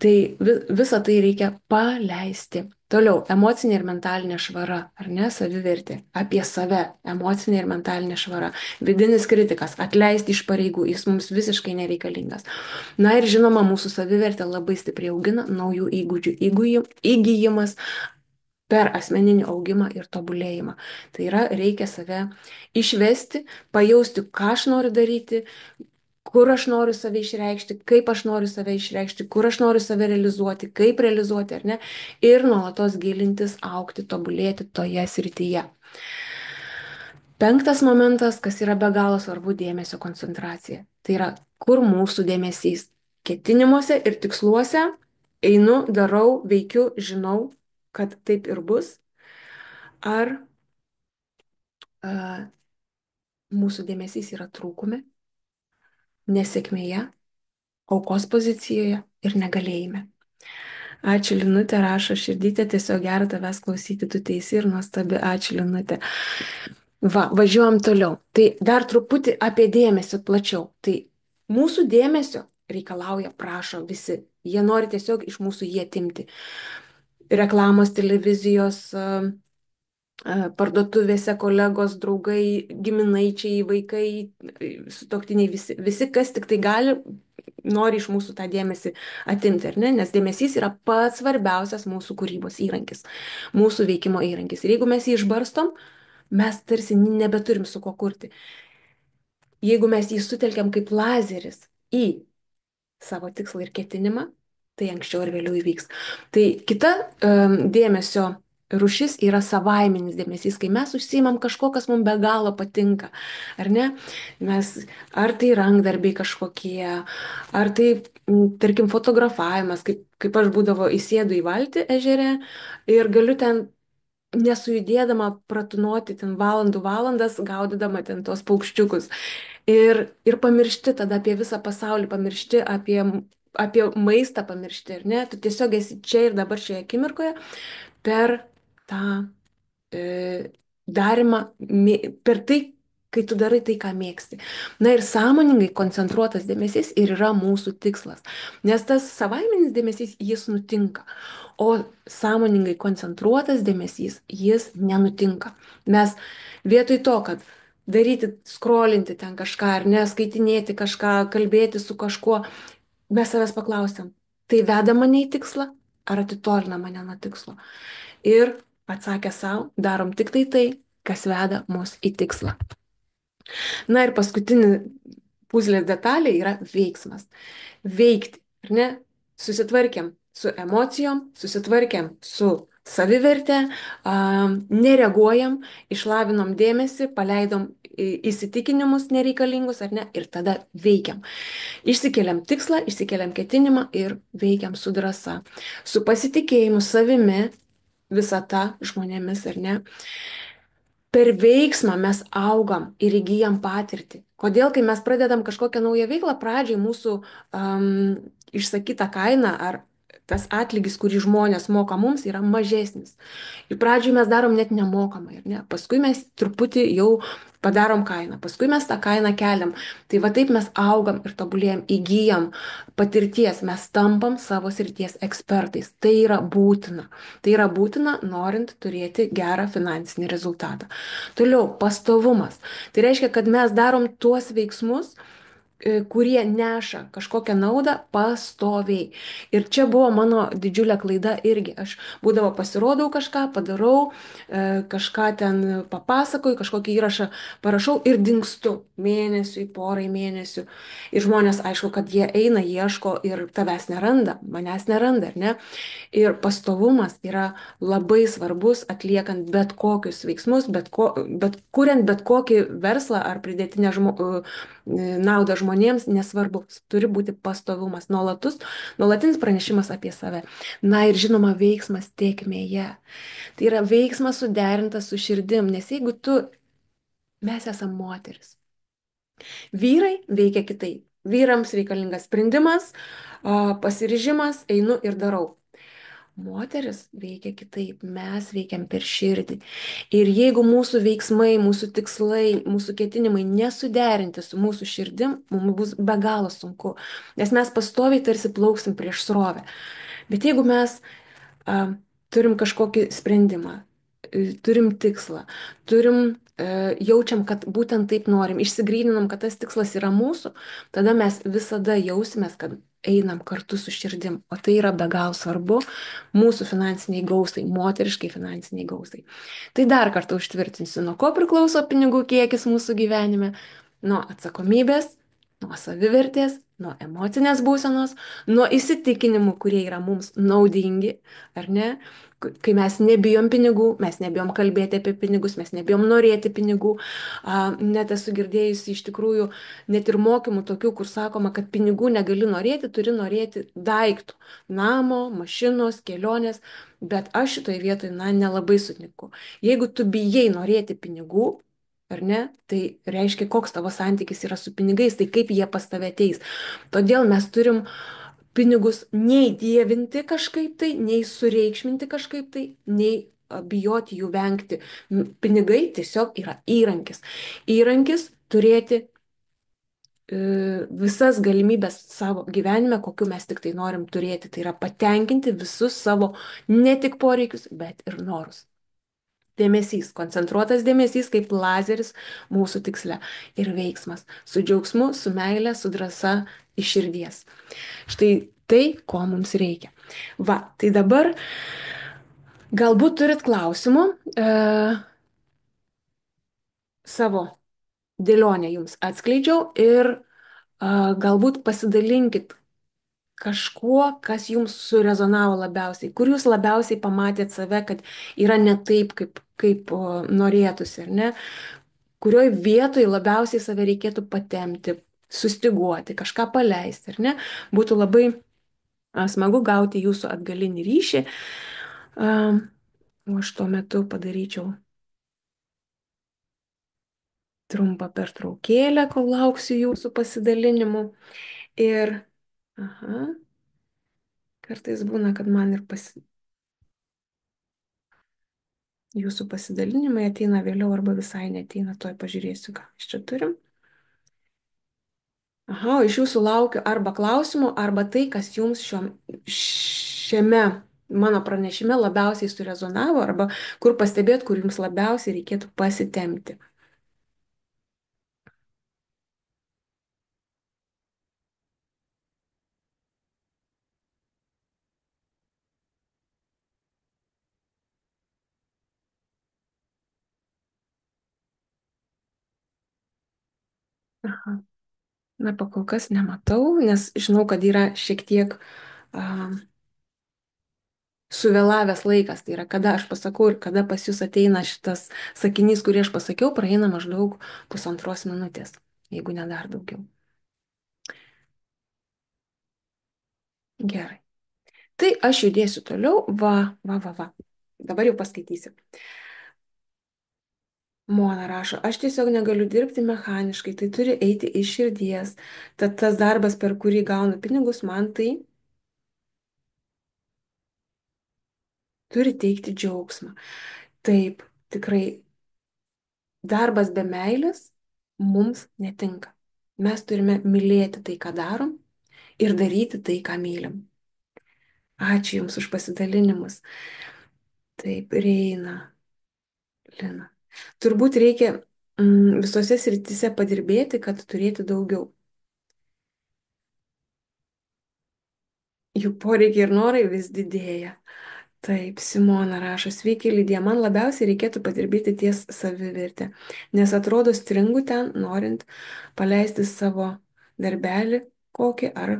Tai visą tai reikia paleisti. Toliau, emocinė ir mentalinė švara, ar ne, savivertė, apie save, emocinė ir mentalinė švara, vidinis kritikas, atleisti iš pareigų, jis mums visiškai nereikalingas. Na ir žinoma, mūsų savivertė labai stipriai augina naujų įgūdžių įgyjimas per asmeninį augimą ir tobulėjimą. Tai yra, reikia save išvesti, pajausti, ką aš noriu daryti, kur aš noriu save išreikšti, kaip aš noriu save išreikšti, kur aš noriu save realizuoti, kaip realizuoti, ar ne, ir nuolatos gilintis, augti, tobulėti toje srityje. Penktas momentas, kas yra be galo svarbu, dėmesio koncentracija. Tai yra, kur mūsų dėmesys ketinimuose ir tiksluose, einu, darau, veikiu, žinau, kad taip ir bus, ar mūsų dėmesys yra trūkume, nesėkmėje, aukos pozicijoje ir negalėjime. Ačiū, Linutė, rašo Širdytė, tiesiog gera tavęs klausyti, tu teisi ir nuostabi, ačiū, Linutė. Va, važiuojam toliau. Tai dar truputį apie dėmesį plačiau. Tai mūsų dėmesio reikalauja, prašo visi. Jie nori tiesiog iš mūsų jį atimti. Reklamos, televizijos, parduotuvėse kolegos, draugai, giminaičiai, vaikai, sutuoktiniai, visi, kas tik tai gali, nori iš mūsų tą dėmesį atimti, ar ne? Nes dėmesys yra pats svarbiausias mūsų kūrybos įrankis, mūsų veikimo įrankis. Ir jeigu mes jį išbarstom, mes tarsi nebeturim su ko kurti. Jeigu mes jį sutelkiam kaip lazeris į savo tikslą ir ketinimą, tai anksčiau ar vėliau įvyks. Tai kita dėmesio rušis yra savaiminis dėmesys, kai mes užsiimam kažko, kas mums be galo patinka, ar ne? Mes, ar tai rankdarbiai kažkokie, ar tai, tarkim, fotografavimas, kaip aš būdavo įsėdu į valtį ežere ir galiu ten nesujudėdama pratunoti ten valandų valandas, gaudydama ten tos paukščiukus. Ir pamiršti tada apie visą pasaulį, pamiršti apie maistą, pamiršti, ar ne? Tu tiesiog esi čia ir dabar šioje akimirkoje per tą darimą, per tai, kai tu darai tai, ką mėgsti. Na ir sąmoningai koncentruotas dėmesys ir yra mūsų tikslas. Nes tas savaiminis dėmesys, jis nutinka. O sąmoningai koncentruotas dėmesys, jis nenutinka. Mes vietoj to, kad daryti, skrolinti ten kažką, ar ne, skaitinėti kažką, kalbėti su kažkuo, mes savęs paklausiam, tai veda mane į tikslą, ar atitolina mane nuo tikslo. Ir atsakę savo, darom tik tai, kas veda mus į tikslą. Na ir paskutinė puzlės detalė yra veiksmas. Veikti, ar ne? Susitvarkėm su emocijom, susitvarkėm su savivertė, nereaguojam, išlavinom dėmesį, paleidom įsitikinimus nereikalingus, ar ne? Ir tada veikiam. Išsikeliam tikslą, išsikeliam ketinimą ir veikiam su drąsa, su pasitikėjimu savimi, visata, žmonėmis, ar ne? Per veiksmą mes augam ir įgyjam patirtį. Kodėl, kai mes pradedam kažkokią naują veiklą, pradžiai mūsų išsakyta kaina ar tas atlygis, kurį žmonės moka mums, yra mažesnis. Ir pradžiai mes darom net nemokamai, ne? Paskui mes truputį jau padarom kainą, paskui mes tą kainą keliam. Tai va taip mes augam ir tobulėjam, įgyjam patirties, mes tampam savo srities ekspertais. Tai yra būtina. Tai yra būtina, norint turėti gerą finansinį rezultatą. Toliau, pastovumas. Tai reiškia, kad mes darom tuos veiksmus, kurie neša kažkokią naudą pastoviai. Ir čia buvo mano didžiulė klaida irgi. Aš būdavo pasirodau kažką, padarau, kažką ten papasakoju, kažkokį įrašą parašau ir dingstu mėnesiui, porai mėnesių. Ir žmonės, aišku, kad jie eina, ieško ir tavęs neranda, manęs neranda, ar ne? Ir pastovumas yra labai svarbus atliekant bet kokius veiksmus, bet kuriant bet kokį verslą ar pridėtinę naudą žmonėms, nesvarbu, turi būti pastovumas, nuolatinis pranešimas apie save. Na ir žinoma, veiksmas tėkmėje. Tai yra veiksmas suderintas su širdim, nes jeigu mes esame moteris. Vyrai veikia kitaip. Vyrams reikalingas sprendimas, pasiryžimas, einu ir darau. Moteris veikia kitaip, mes veikiam per širdį. Ir jeigu mūsų veiksmai, mūsų tikslai, mūsų ketinimai nesuderinti su mūsų širdim, mums bus be galo sunku, nes mes pastoviai tarsi plauksim prieš srovę. Bet jeigu mes turim kažkokį sprendimą, turim tikslą, jaučiam, kad būtent taip norim, išsigryninam, kad tas tikslas yra mūsų, tada mes visada jausimės, kad einam kartu su širdim, o tai yra be galo svarbu mūsų finansiniai gausai, moteriškai finansiniai gausai. Tai dar kartą užtvirtinsiu, nuo ko priklauso pinigų kiekis mūsų gyvenime, nuo atsakomybės, nuo savivertės, nuo emocinės būsenos, nuo įsitikinimų, kurie yra mums naudingi, ar ne? Kai mes nebijom pinigų, mes nebijom kalbėti apie pinigus, mes nebijom norėti pinigų. Net esu girdėjusi iš tikrųjų net ir mokymų tokių, kur sakoma, kad pinigų negali norėti, turi norėti daiktų. Namo, mašinos, kelionės. Bet aš šitoje vietoje, nelabai sutinku. Jeigu tu bijai norėti pinigų, ar ne, tai reiškia, koks tavo santykis yra su pinigais, tai kaip jie pas tave ateis. Todėl mes turim pinigus nei dievinti kažkaip tai, nei sureikšminti kažkaip tai, nei bijoti jų vengti. Pinigai tiesiog yra įrankis. Įrankis turėti visas galimybės savo gyvenime, kokiu mes tik tai norim turėti. Tai yra patenkinti visus savo ne tik poreikius, bet ir norus. Dėmesys, koncentruotas dėmesys kaip lazeris mūsų tiksle. Ir veiksmas su džiaugsmu, su meile, su drąsa iš širdies. Štai tai, ko mums reikia. Va, tai dabar galbūt turit klausimų, savo dėlionę jums atskleidžiau ir galbūt pasidalinkit kažkuo, kas jums surezonavo labiausiai, kur jūs labiausiai pamatėt save, kad yra ne taip, kaip norėtųsi, ar ne, kurioj vietoj labiausiai save reikėtų patemti, sustiguoti, kažką paleisti, ar ne, būtų labai smagu gauti jūsų atgalinį ryšį. A, o aš tuo metu padaryčiau trumpą pertraukėlę, kol lauksiu jūsų pasidalinimų. Ir, aha, kartais būna, kad man ir jūsų pasidalinimai ateina vėliau arba visai neteina, tuoj pažiūrėsiu, ką mes čia turim. Aha, o iš jūsų laukiu arba klausimų, arba tai, kas jums šiame mano pranešime labiausiai surezonavo, arba kur pastebėt, kur jums labiausiai reikėtų pasitemti. Aha. Na, pakol kas nematau, nes žinau, kad yra šiek tiek suvėlavęs laikas, tai yra kada aš pasakau ir kada pas jūs ateina šitas sakinys, kurį aš pasakiau, praeina maždaug 1,5 minutės, jeigu ne dar daugiau. Gerai. Tai aš judėsiu toliau, va. Dabar jau paskaitysiu. Mona rašo, aš tiesiog negaliu dirbti mechaniškai, tai turi eiti iš širdies. Tad tas darbas, per kurį gaunu pinigus, man tai turi teikti džiaugsmą. Taip, tikrai darbas be meilės mums netinka. Mes turime mylėti tai, ką darom ir daryti tai, ką mylim. Ačiū Jums už pasidalinimus. Taip, Reina, Lina. Turbūt reikia visose srityse padirbėti, kad turėti daugiau. Jų poreikiai ir norai vis didėja. Taip, Simona rašo, sveiki, Lydija, man labiausiai reikėtų padirbėti ties savivertė, nes atrodo stringu ten, norint paleisti savo darbelį kokį ar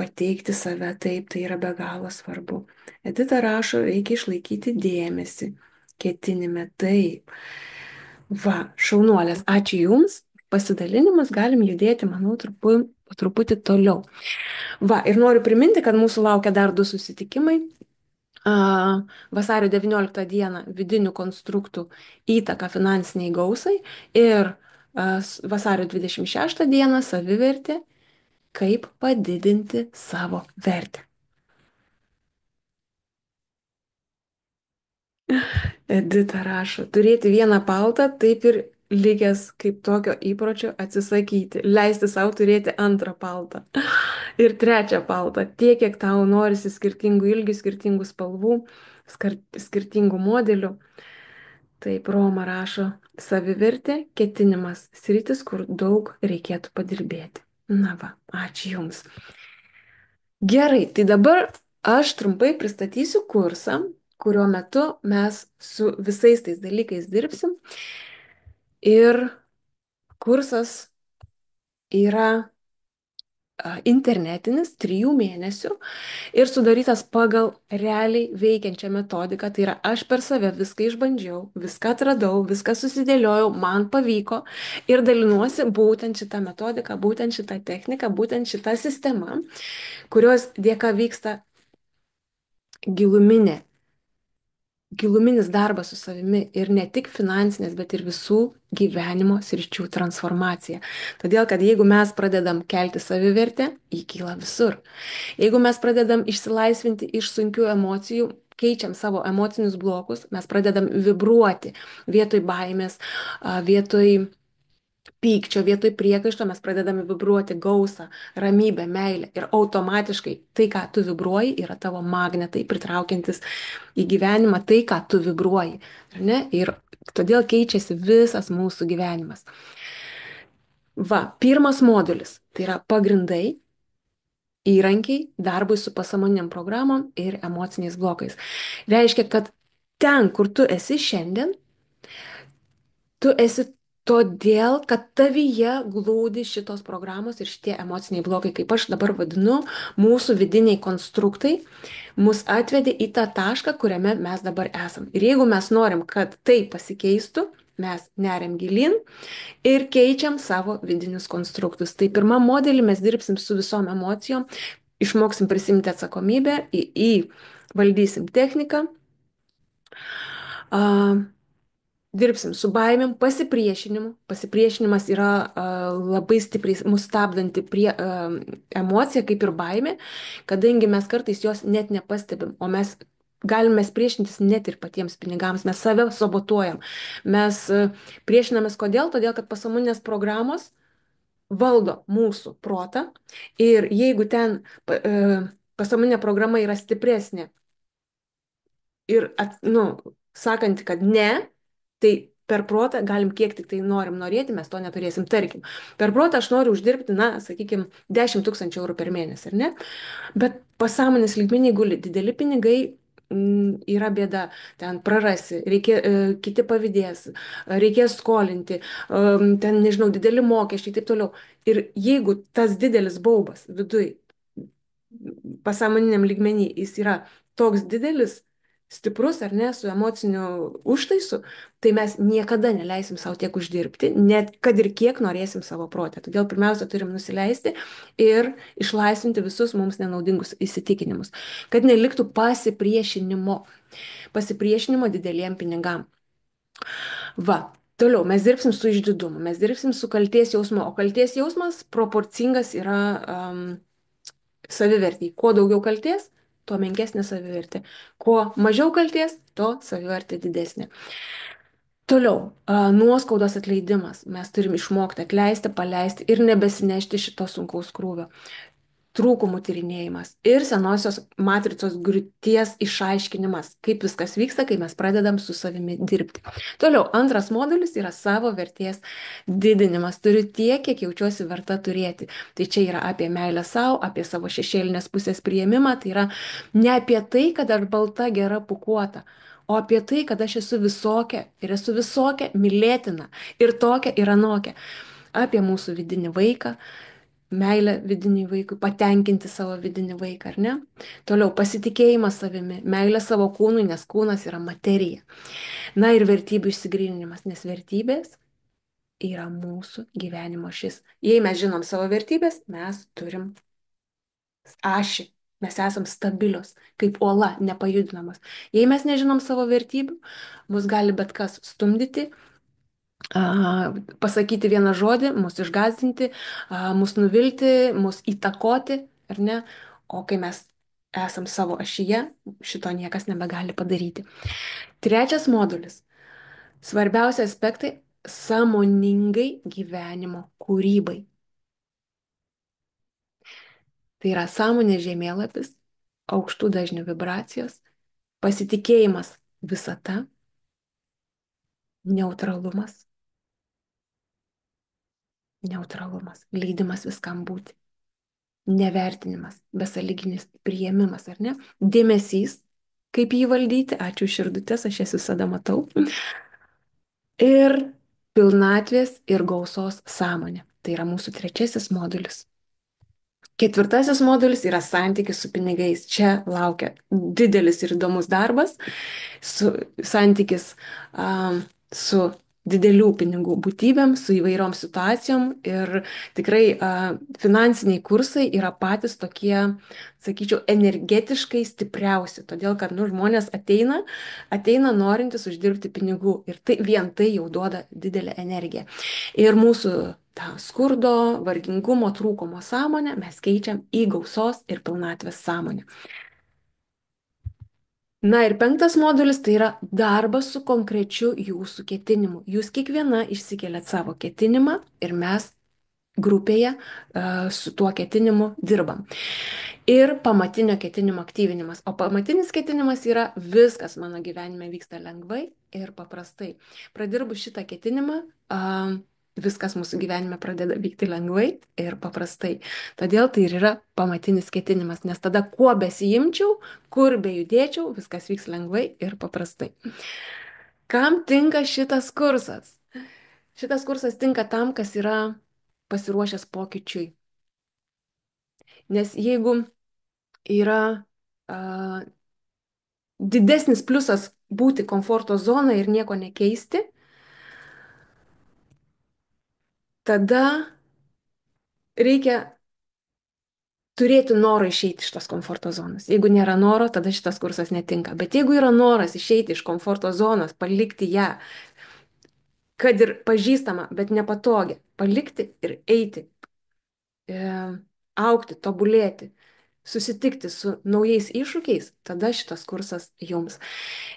pateikti save, taip, tai yra be galo svarbu. Edita rašo, reikia išlaikyti dėmesį, ketinime, taip. Va, šaunuolės, ačiū Jums, pasidalinimas, galim judėti, manau, po truputį toliau. Va, ir noriu priminti, kad mūsų laukia dar 2 susitikimai. Vasario 19 dieną vidinių konstruktų įtaka finansiniai gausai ir vasario 26 dieną savivertė, kaip padidinti savo vertę. Edita rašo, turėti vieną paltą, taip ir likęs kaip tokio įpročio atsisakyti, leisti savo turėti antrą paltą ir trečią paltą, tiek, kiek tau norisi skirtingų ilgių, skirtingų spalvų, skirtingų modelių. Taip, Roma rašo, savivertė, ketinimas, sritis, kur daug reikėtų padirbėti. Na va, ačiū Jums. Gerai, tai dabar aš trumpai pristatysiu kursą, kurio metu mes su visais tais dalykais dirbsim. Ir kursas yra internetinis, 3 mėnesių ir sudarytas pagal realiai veikiančią metodiką. Tai yra, aš per save viską išbandžiau, viską atradau, viską susidėliojau, man pavyko ir dalinuosi būtent šitą metodiką, būtent šitą techniką, būtent šitą sistemą, kurios dėka vyksta giluminis darbas su savimi ir ne tik finansinės, bet ir visų gyvenimo sričių transformacija. Todėl, kad jeigu mes pradedam kelti savivertę, jį kyla visur. Jeigu mes pradedam išsilaisvinti iš sunkių emocijų, keičiam savo emocinius blokus, mes pradedam vibruoti vietoj baimės, vietoj pykčio, vietoj priekaišto mes pradedame vibruoti gausą, ramybę, meilę. Ir automatiškai tai, ką tu vibruoji, yra tavo magnetai, pritraukiantis į gyvenimą tai, ką tu vibruoji. Ar ne? Ir todėl keičiasi visas mūsų gyvenimas. Va, pirmas modulis - tai yra pagrindai, įrankiai darbui su pasąmoniniam programom ir emociniais blokais. Reiškia, kad ten, kur tu esi šiandien, tu esi todėl, kad tavyje glūdi šitos programos ir šitie emociniai blokai, kaip aš dabar vadinu, mūsų vidiniai konstruktai, mus atvedė į tą tašką, kuriame mes dabar esam. Ir jeigu mes norim, kad tai pasikeistų, mes neriam gilin ir keičiam savo vidinius konstruktus. Tai pirmą modelį mes dirbsim su visom emocijom, išmoksim prisimti atsakomybę, valdysim techniką. Dirbsim su baimėm, pasipriešinimu. Pasipriešinimas yra labai stipriai mus stabdanti emocija, kaip ir baimė, kadangi mes kartais jos net nepastebim, o mes galime priešintis net ir patiems pinigams, mes save sabotuojam. Mes priešinamės kodėl? Todėl, kad pasąmoninės programos valdo mūsų protą ir jeigu ten pasąmoninė programa yra stipresnė ir, sakanti, kad ne, tai per protą galim kiek tik tai norim norėti, mes to neturėsim. Tarkim, per protą aš noriu uždirbti, sakykime, 10 000 eurų per mėnesį, ar ne? Bet pasąmonės lygmeniai guli dideli pinigai, yra bėda, ten prarasi, kiti pavydės, reikės skolinti, ten, nežinau, dideli mokesčiai ir taip toliau. Ir jeigu tas didelis baubas viduj, pasąmoniniam lygmenį, jis yra toks didelis, stiprus ar ne, su emociniu užtaisu, tai mes niekada neleisim savo tiek uždirbti, net kad ir kiek norėsim savo protę. Todėl pirmiausia turim nusileisti ir išlaisvinti visus mums nenaudingus įsitikinimus, kad neliktų pasipriešinimo dideliem pinigam. Va. Toliau mes dirbsim su išdidumu, mes dirbsim su kalties jausmu, o kalties jausmas proporcingas yra savivertei. Kuo daugiau kalties, tuo menkesnė savivertė. Kuo mažiau kalties, tuo savivertė didesnė. Toliau, nuoskaudos atleidimas. Mes turim išmokti atleisti, paleisti ir nebesinešti šito sunkaus krūvio. Trūkumų tyrinėjimas ir senosios matricos griūties išaiškinimas, kaip viskas vyksta, kai mes pradedam su savimi dirbti. Toliau, antras modulis yra savo vertės didinimas. Turiu tiek, kiek jaučiuosi verta turėti. Tai čia yra apie meilę savo, apie savo šešėlinės pusės priėmimą. Tai yra ne apie tai, kad aš balta, gera, pūkuota, o apie tai, kad aš esu visokia ir esu visokia, mylėtina ir tokia ir anokia. Apie mūsų vidinį vaiką, meilę vidiniai vaikui, patenkinti savo vidinį vaiką, ar ne? Toliau, pasitikėjimas savimi, meilė savo kūnui, nes kūnas yra materija. Na ir vertybių išsigryninimas, nes vertybės yra mūsų gyvenimo šis. Jei mes žinom savo vertybės, mes turim ašį. Mes esam stabilios, kaip uola, nepajudinamas. Jei mes nežinom savo vertybių, mus gali bet kas stumdyti, pasakyti vieną žodį, mus išgazdinti, mus nuvilti, mus įtakoti, ar ne? O kai mes esam savo ašyje, šito niekas nebegali padaryti. Trečias modulis. Svarbiausi aspektai - sąmoningai gyvenimo kūrybai. Tai yra sąmonės žemėlapis, aukštų dažnių vibracijos, pasitikėjimas visata, neutralumas, leidimas viskam būti. Nevertinimas, besąlyginis priėmimas, ar ne? Dėmesys, kaip jį valdyti, ačiū širdutės, aš jas visada matau. Ir pilnatvės ir gausos sąmonė. Tai yra mūsų trečiasis modulis. Ketvirtasis modulis yra santykis su pinigais. Čia laukia didelis ir įdomus darbas, santykis su didelių pinigų būtybėm, su įvairiom situacijom ir tikrai finansiniai kursai yra patys tokie, sakyčiau, energetiškai stipriausi, todėl kad žmonės ateina norintis uždirbti pinigų ir vien tai jau duoda didelę energiją. Ir mūsų tą skurdo, vargingumo, trūkumo sąmonę mes keičiam į gausos ir pilnatvės sąmonę. Na ir penktas modulis tai yra darbas su konkrečiu jūsų ketinimu. Jūs kiekviena išsikeliat savo ketinimą ir mes grupėje su tuo ketinimu dirbam. Ir pamatinio ketinimo aktyvinimas. O pamatinis ketinimas yra viskas mano gyvenime vyksta lengvai ir paprastai. Pradirbus šitą ketinimą, viskas mūsų gyvenime pradeda vykti lengvai ir paprastai. Todėl tai ir yra pamatinis ketinimas, nes tada kuo besijimčiau, kur bejudėčiau, viskas vyks lengvai ir paprastai. Kam tinka šitas kursas? Šitas kursas tinka tam, kas yra pasiruošęs pokyčiui. Nes jeigu yra didesnis pliusas būti komforto zonoje ir nieko nekeisti, tada reikia turėti norą išeiti iš tos komforto zonos. Jeigu nėra noro, tada šitas kursas netinka. Bet jeigu yra noras išeiti iš komforto zonos, palikti ją, kad ir pažįstamą, bet nepatogią, palikti ir eiti, e, augti, tobulėti, susitikti su naujais iššūkiais, tada šitas kursas jums.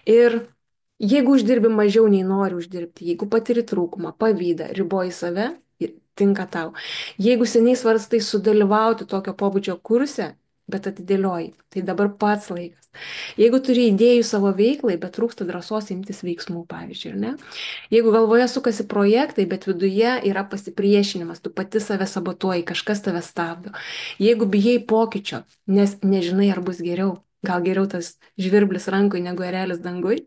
Ir jeigu uždirbi mažiau nei nori uždirbti, jeigu patiri trūkumą, pavydą, riboji save, tinka tau. Jeigu seniai svarstai sudalyvauti tokio pobūdžio kurse, bet atidėlioji, tai dabar pats laikas. Jeigu turi idėjų savo veiklai, bet trūksta drąsos imtis veiksmų, pavyzdžiui, ar ne? Jeigu galvoje sukasi projektai, bet viduje yra pasipriešinimas, tu pati save sabotuoji, kažkas tave stabdo. Jeigu bijai pokyčio, nes nežinai, ar bus geriau, gal geriau tas žvirblis rankui negu erelis dangui,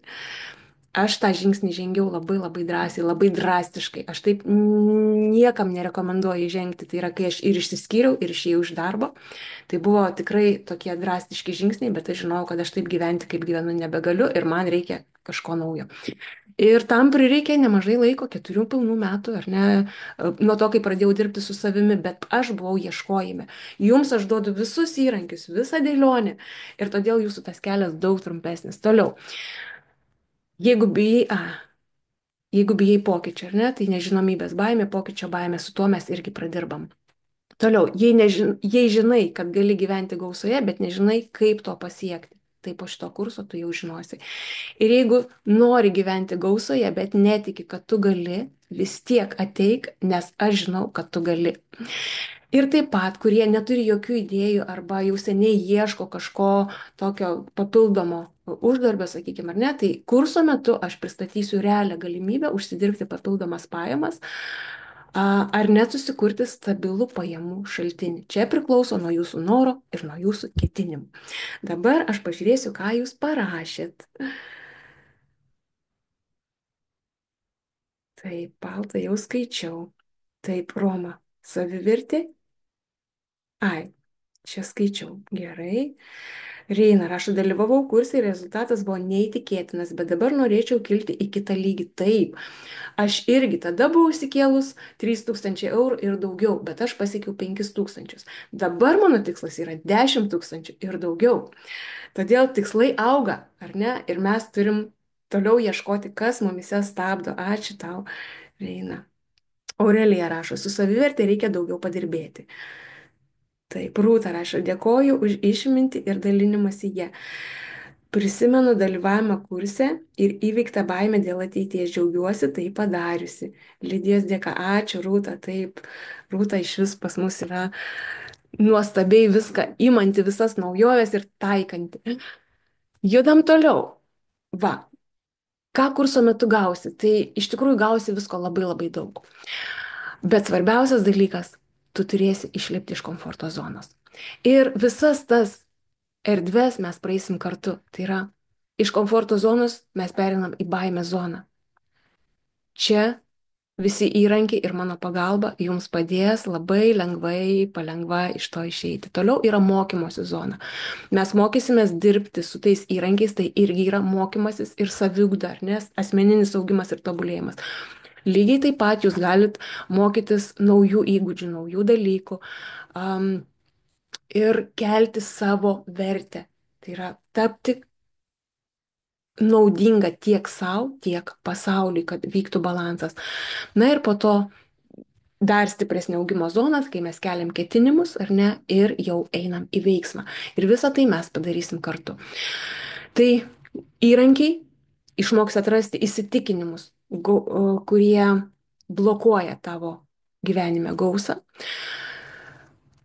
aš tą žingsnį žengiau labai labai drąsiai, labai drastiškai. Aš taip niekam nerekomenduoju žengti. Tai yra, kai aš ir išsiskyriau, ir išėjau iš darbo. Tai buvo tikrai tokie drastiški žingsniai, bet aš žinojau, kad aš taip gyventi, kaip gyvenu, nebegaliu ir man reikia kažko naujo. Ir tam prireikė nemažai laiko, 4 pilnų metų, ar ne, nuo to, kai pradėjau dirbti su savimi, bet aš buvau ieškojime. Jums aš duodu visus įrankius, visą dėlionę ir todėl jūsų tas kelias daug trumpesnis. Toliau, jeigu bijai pokyčio, ar ne, tai nežinomybės baimė, pokyčio baimė, su tuo mes irgi pradirbam. Toliau, jei žinai, kad gali gyventi gausoje, bet nežinai, kaip to pasiekti, tai po šito kurso tu jau žinosi. Ir jeigu nori gyventi gausoje, bet netiki, kad tu gali, vis tiek ateik, nes aš žinau, kad tu gali. Ir taip pat, kurie neturi jokių idėjų arba jau seniai ieško kažko tokio papildomo uždarbio, sakykime, ar ne, tai kurso metu aš pristatysiu realią galimybę užsidirbti papildomas pajamas ar net susikurti stabilų pajamų šaltinį. Čia priklauso nuo jūsų noro ir nuo jūsų ketinimų. Dabar aš pažiūrėsiu, ką jūs parašėt. Taip, paltą jau skaičiau. Taip, Roma, savivertė. Ai, čia skaičiau. Gerai. Reina rašo, dalyvavau kursai ir rezultatas buvo neįtikėtinas, bet dabar norėčiau kilti į kitą lygį. Taip, aš irgi tada buvau įsikėlus 3000 eurų ir daugiau, bet aš pasiekiau 5000. Dabar mano tikslas yra 10 000 ir daugiau. Todėl tikslai auga, ar ne? Ir mes turim toliau ieškoti, kas mumise stabdo. Ačiū tau, Reina. Aurelija rašo, su savivertė reikia daugiau padirbėti. Taip, Rūta rašo, dėkoju už išmintį ir dalinimąsi ją. Prisimenu dalyvavimą kurse ir įveiktą baimę dėl ateities, džiaugiuosi tai padariusi. Lidijos dėka, ačiū Rūta, taip, Rūta iš vis pas mus yra nuostabiai viską imanti, visas naujoves ir taikanti. Judam toliau. Va, ką kurso metu gausi? Tai iš tikrųjų gausi visko labai labai daug. Bet svarbiausias dalykas, tu turėsi išlipti iš komforto zonos. Ir visas tas erdves mes praeisim kartu. Tai yra, iš komforto zonos mes perinam į baimę zoną. Čia visi įrankiai ir mano pagalba jums padės labai lengvai, palengva iš to išeiti. Toliau yra mokymosi zona. Mes mokysimės dirbti su tais įrankiais, tai irgi yra mokymasis ir saviugda, nes asmeninis augimas ir tobulėjimas. Lygiai taip pat jūs galit mokytis naujų įgūdžių, naujų dalykų ir kelti savo vertę. Tai yra tapti naudinga tiek savo, tiek pasauliui, kad vyktų balansas. Na ir po to dar stipresnė augimo zona, kai mes keliam ketinimus, ar ne, ir jau einam į veiksmą. Ir visą tai mes padarysim kartu. Tai įrankiai, išmoks atrasti įsitikinimus, kurie blokuoja tavo gyvenime gausą.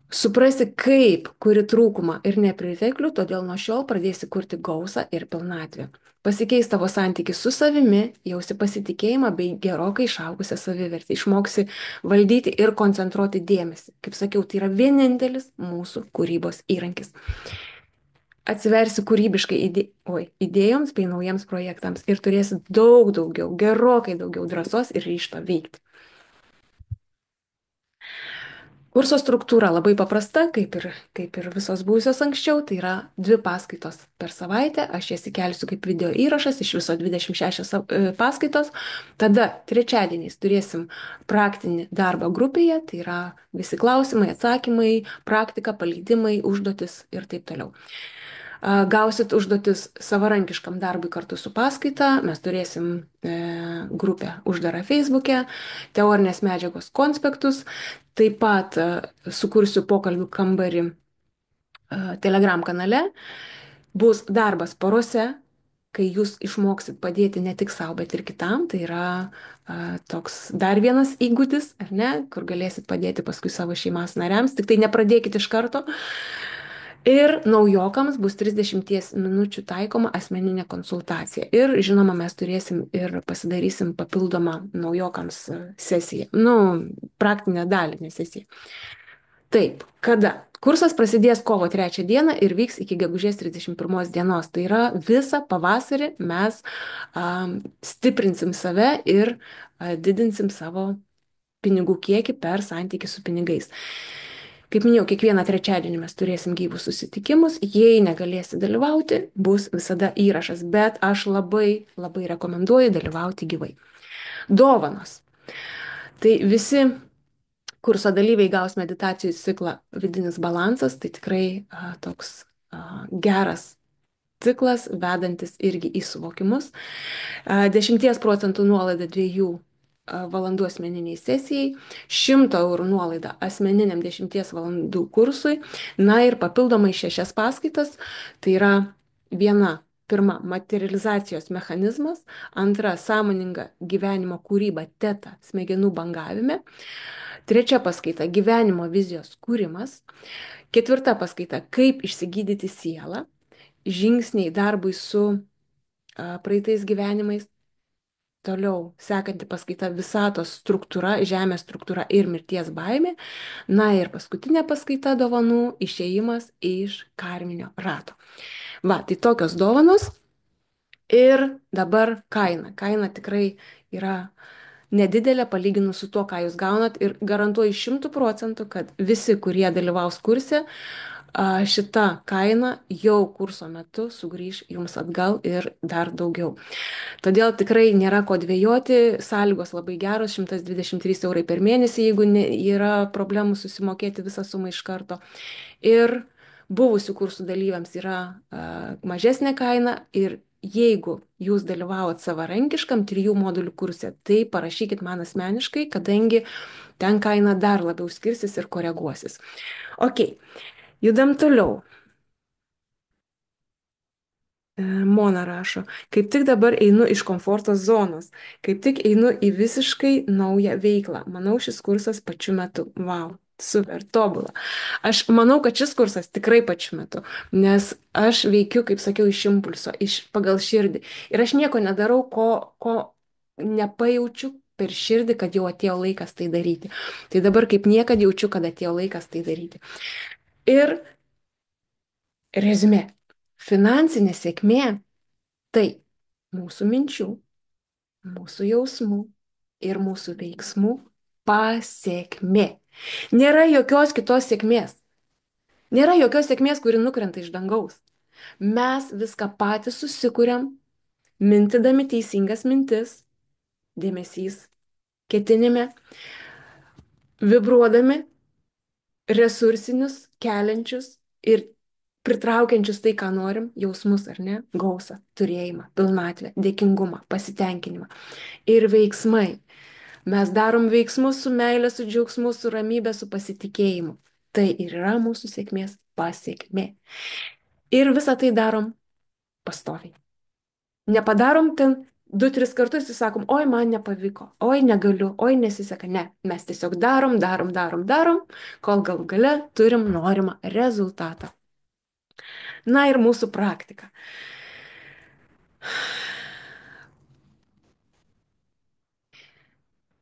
Suprasi, kaip kuri trūkumą ir nepriteklių, todėl nuo šiol pradėsi kurti gausą ir pilnatvę. Pasikeis tavo santykis su savimi, jausi pasitikėjimą bei gerokai išaugusią savivertę. Išmoksi valdyti ir koncentruoti dėmesį. Kaip sakiau, tai yra vienintelis mūsų kūrybos įrankis. Atsiversi kūrybiškai idėjoms bei naujiems projektams ir turėsi daug daugiau, gerokai daugiau drąsos ir ryžto veikti. Kurso struktūra labai paprasta, kaip ir visos buvusios anksčiau, tai yra 2 paskaitos per savaitę, aš jas įkelsiu kaip video įrašas, iš viso 26 paskaitos, tada trečiadieniais turėsim praktinį darbą grupėje, tai yra visi klausimai, atsakymai, praktika, paleidimai, užduotis ir taip toliau. Gausit užduotis savarankiškam darbui kartu su paskaita, mes turėsim grupę uždarą Facebook'e, teorinės medžiagos konspektus, taip pat sukursiu pokalbių kambarį Telegram kanale, bus darbas porose, kai jūs išmoksit padėti ne tik savo, bet ir kitam, tai yra toks dar vienas įgūdis, ar ne, kur galėsit padėti paskui savo šeimos nariams, tik tai nepradėkit iš karto. Ir naujokams bus 30 minučių taikoma asmeninė konsultacija. Ir žinoma, mes turėsim ir pasidarysim papildomą naujokams sesiją. Nu, praktinę dalį, ne sesiją. Taip, kada? Kursas prasidės kovo 3 dieną ir vyks iki gegužės 31 dienos. Tai yra visą pavasarį mes stiprinsim save ir didinsim savo pinigų kiekį per santykį su pinigais. Kaip minėjau, kiekvieną trečiadienį mes turėsim gyvus susitikimus. Jei negalėsi dalyvauti, bus visada įrašas, bet aš labai, labai rekomenduoju dalyvauti gyvai. Dovanos. Tai visi kurso dalyviai gaus meditacijų ciklą Vidinis balansas, tai tikrai toks geras ciklas, vedantis irgi į suvokimus. 10% nuolaida 2 valandų asmeniniai sesijai, 100 eurų nuolaida asmeniniam 10 valandų kursui, na ir papildomai 6 paskaitas, tai yra pirma materializacijos mechanizmas, antra sąmoninga gyvenimo kūryba teta smegenų bangavime, trečia paskaita gyvenimo vizijos kūrimas, ketvirta paskaita kaip išsigydyti sielą, žingsniai darbui su praeitais gyvenimais. Toliau sekanti paskaita visatos struktūra, žemės struktūra ir mirties baimė. Na ir paskutinė paskaita dovanų išėjimas iš karminio rato. Va, tai tokios dovanos. Ir dabar kaina. Kaina tikrai yra nedidelė palyginus su tuo, ką jūs gaunat. Ir garantuoju 100%, kad visi, kurie dalyvaus kurse, šita kaina jau kurso metu sugrįž jums atgal ir dar daugiau. Todėl tikrai nėra ko dvejoti, sąlygos labai geros, 123 eurai per mėnesį, jeigu yra problemų susimokėti visą sumą iš karto. Ir buvusių kursų dalyviams yra mažesnė kaina ir jeigu jūs dalyvavot savarankiškam 3 modulių kurse, tai parašykit man asmeniškai, kadangi ten kaina dar labiau skirsis ir koreguosis. Ok, judam toliau. Mona rašo, kaip tik dabar einu iš komforto zonos, kaip tik einu į visiškai naują veiklą. Manau, šis kursas pačiu metu. Vau, super, tobula. Aš manau, kad šis kursas tikrai pačiu metu, nes aš veikiu, kaip sakiau, iš impulso, pagal širdį. Ir aš nieko nedarau, ko nepajaučiu per širdį, kad jau atėjo laikas tai daryti. Tai dabar kaip niekad jaučiu, kad atėjo laikas tai daryti. Ir rezumė. Finansinė sėkmė tai mūsų minčių, mūsų jausmų ir mūsų veiksmų pasekmė. Nėra jokios kitos sėkmės. Nėra jokios sėkmės, kuri nukrenta iš dangaus. Mes viską patys susikuriam, mintydami teisingas mintis, dėmesys, ketinime, vibruodami resursinius, keliančius ir pritraukiančius tai, ką norim, jausmus ar ne, gausą, turėjimą, pilnatvę, dėkingumą, pasitenkinimą. Ir veiksmai. Mes darom veiksmus su meile, su džiaugsmu, su ramybė, su pasitikėjimu. Tai ir yra mūsų sėkmės pasiekmė. Ir visą tai darom pastoviai. Nepadarom ten du, tris kartus ir sakom, oi, man nepavyko, oi, negaliu, oi, nesiseka. Ne, mes tiesiog darom, darom, darom, darom, kol gal gale turim norimą rezultatą. Na ir mūsų praktika.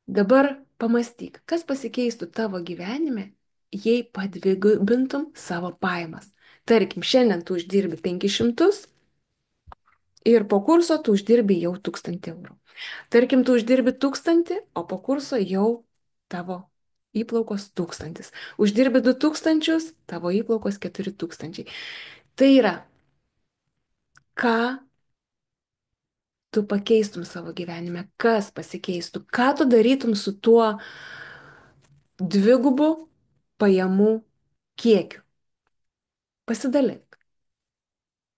Dabar pamastyk, kas pasikeistų tavo gyvenime, jei padvigubintum savo pajamas. Tarkim, šiandien tu uždirbi 500 ir po kurso tu uždirbi jau 1000 eurų. Tarkim, tu uždirbi 1000, o po kurso jau tavo įplaukos 1000. Uždirbi 2000, tavo įplaukos 4000. Tai yra, ką tu pakeistum savo gyvenime, kas pasikeistų, ką tu darytum su tuo dvigubu pajamų kiekiu. Pasidalink.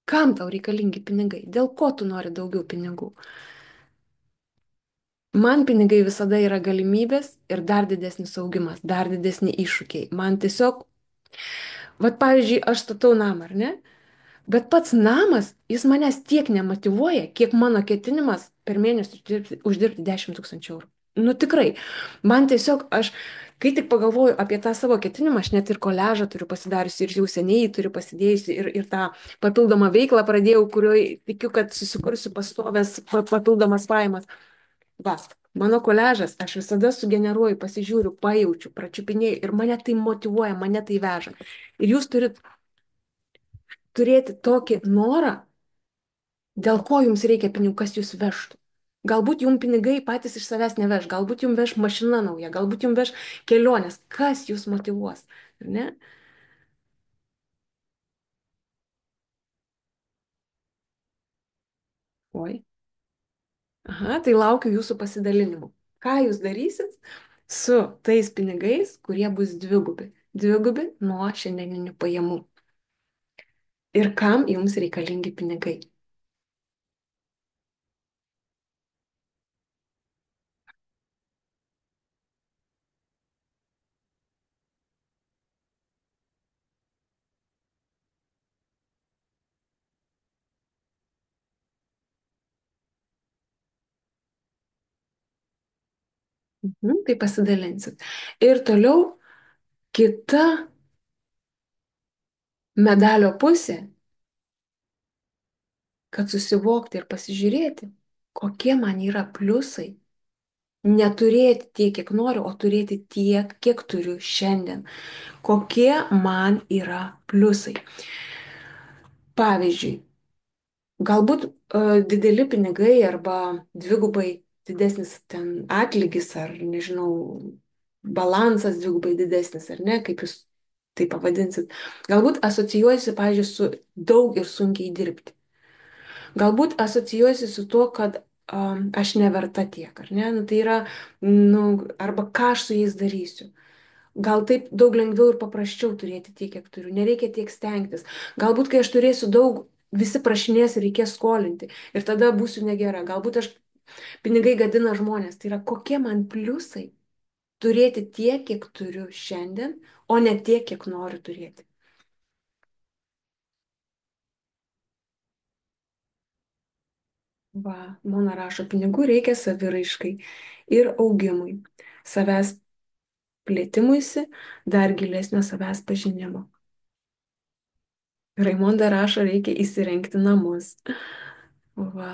Kam tau reikalingi pinigai? Dėl ko tu nori daugiau pinigų? Man pinigai visada yra galimybės ir dar didesnis augimas, dar didesni iššūkiai. Man tiesiog, vat pavyzdžiui, aš statau namą, ar ne? Bet pats namas, jis manęs tiek nemotyvuoja, kiek mano ketinimas per mėnesį uždirbti 10 000 eurų. Nu tikrai, man tiesiog aš, kai tik pagalvoju apie tą savo ketinimą, aš net ir koležą turiu pasidariusi ir jau seniai jį turiu pasidėjusi ir tą papildomą veiklą pradėjau, kurioje tikiu, kad susikursiu pastovės papildomas pajamas. Va, mano koležas, aš visada sugeneruoju, pasižiūriu, pajaučiu, pračiupinėjau ir mane tai motyvuoja, mane tai veža. Ir jūs turit turėti tokį norą, dėl ko jums reikia pinigų, kas jūs vežtų. Galbūt jums pinigai patys iš savęs neveš, galbūt jums veš mašina nauja, galbūt jums veš kelionės, kas jūs motyvuos, ar ne? Oi. Aha, tai laukiu jūsų pasidalinimų. Ką jūs darysit su tais pinigais, kurie bus dvigubi? Dvigubi nuo šiandieninių pajamų. Ir kam jums reikalingi pinigai? Tai pasidalinsit. Ir toliau kita medalio pusė, kad susivokti ir pasižiūrėti, kokie man yra pliusai. Neturėti tiek, kiek noriu, o turėti tiek, kiek turiu šiandien. Kokie man yra pliusai. Pavyzdžiui, galbūt dideli pinigai arba dvigubai didesnis ten atlygis ar, nežinau, balansas dvigubai didesnis ar ne, kaip jūs tai pavadinsit. Galbūt asocijuojasi, pavyzdžiui, su daug ir sunkiai dirbti. Galbūt asocijuojasi su tuo, kad aš neverta tiek, ar ne? Nu, tai yra, nu, arba ką aš su jais darysiu. Gal taip daug lengviau ir paprasčiau turėti tiek, kiek turiu. Nereikia tiek stengtis. Galbūt, kai aš turėsiu daug, visi prašinės ir reikės skolinti. Ir tada būsiu negera. Galbūt aš pinigai gadina žmonės. Tai yra, kokie man pliusai turėti tiek, kiek turiu šiandien, o ne tiek, kiek noriu turėti. Va, Mona rašo, pinigų reikia saviraiškai ir augimui, savęs plėtimuisi, dar gilesnio savęs pažinimo. Raimonda rašo, reikia įsirengti namus. Va,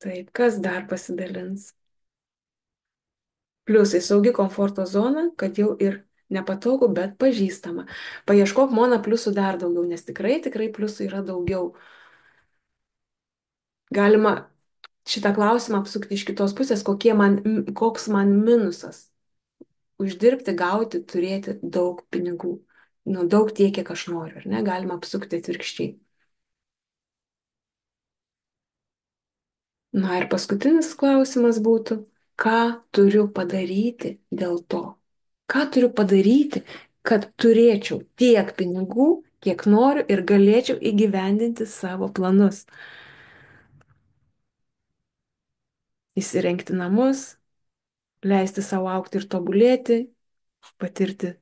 taip, kas dar pasidalins? Pliusai saugi komforto zona, kad jau ir nepatogu, bet pažįstama. Paieškok Mona pliusų dar daugiau, nes tikrai, tikrai pliusų yra daugiau. Galima šitą klausimą apsukti iš kitos pusės, koks man minusas. Uždirbti, gauti, turėti daug pinigų. Nu, daug tiek, kiek aš noriu, ar ne? Galima apsukti atvirkščiai. Na ir paskutinis klausimas būtų, ką turiu padaryti dėl to? Ką turiu padaryti, kad turėčiau tiek pinigų, kiek noriu ir galėčiau įgyvendinti savo planus? Įsirengti namus, leisti savo aukti ir tobulėti, patirti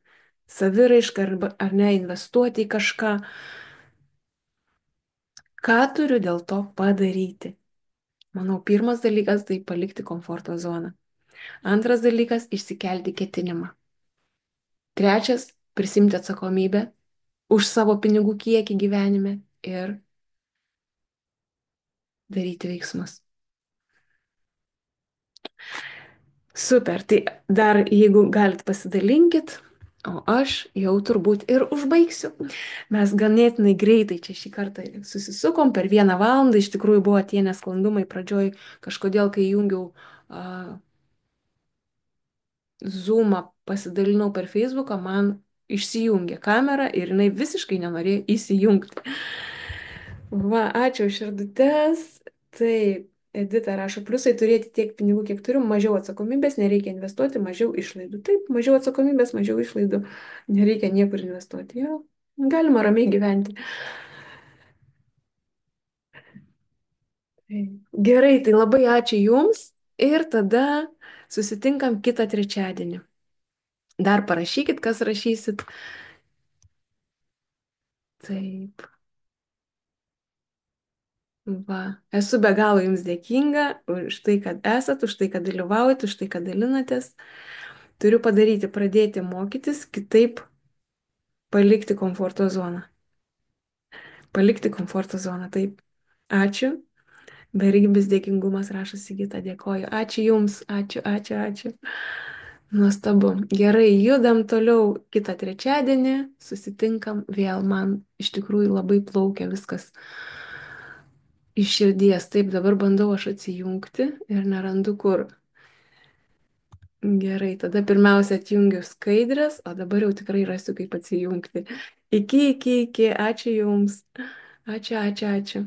saviraišką ar ne investuoti į kažką. Ką turiu dėl to padaryti? Manau, pirmas dalykas tai palikti komforto zoną. Antras dalykas - išsikelti ketinimą. Trečias - prisimti atsakomybę už savo pinigų kiekį gyvenime ir daryti veiksmus. Super, tai dar jeigu galit pasidalinkit, o aš jau turbūt ir užbaigsiu. Mes ganėtinai greitai čia šį kartą susisukom, per 1 valandą iš tikrųjų buvo tie nesklandumai pradžioj, kažkodėl kai jungiau Zoom'ą, pasidalinau per Facebooką, man išsijungė kamera ir jinai visiškai nenorėjo įsijungti. Va, ačiū už širdutes. Taip, Edita rašo, pliusai turėti tiek pinigų, kiek turiu, mažiau atsakomybės, nereikia investuoti, mažiau išlaidų. Taip, mažiau atsakomybės, mažiau išlaidų, nereikia niekur investuoti. Jo, galima ramiai gyventi. Taip. Gerai, tai labai ačiū Jums ir tada susitinkam kitą trečiadienį. Dar parašykit, kas rašysit. Taip. Va, esu be galo Jums dėkinga už tai, kad esat, už tai, kad dalyvaujat, už tai, kad dalinatės. Turiu padaryti, pradėti mokytis, kitaip palikti komforto zoną. Palikti komforto zoną, taip. Ačiū. Bergybės dėkingumas rašo Sigita, dėkoju. Ačiū Jums, ačiū, ačiū, ačiū. Nuostabu. Gerai, judam toliau kitą trečiadienį, susitinkam vėl. Man iš tikrųjų labai plaukia viskas iš širdies. Taip, dabar bandau aš atsijungti ir nerandu kur. Gerai, tada pirmiausia atjungiu skaidrės, o dabar jau tikrai rasiu, kaip atsijungti. Iki, iki, iki. Ačiū Jums. Ačiū, ačiū, ačiū.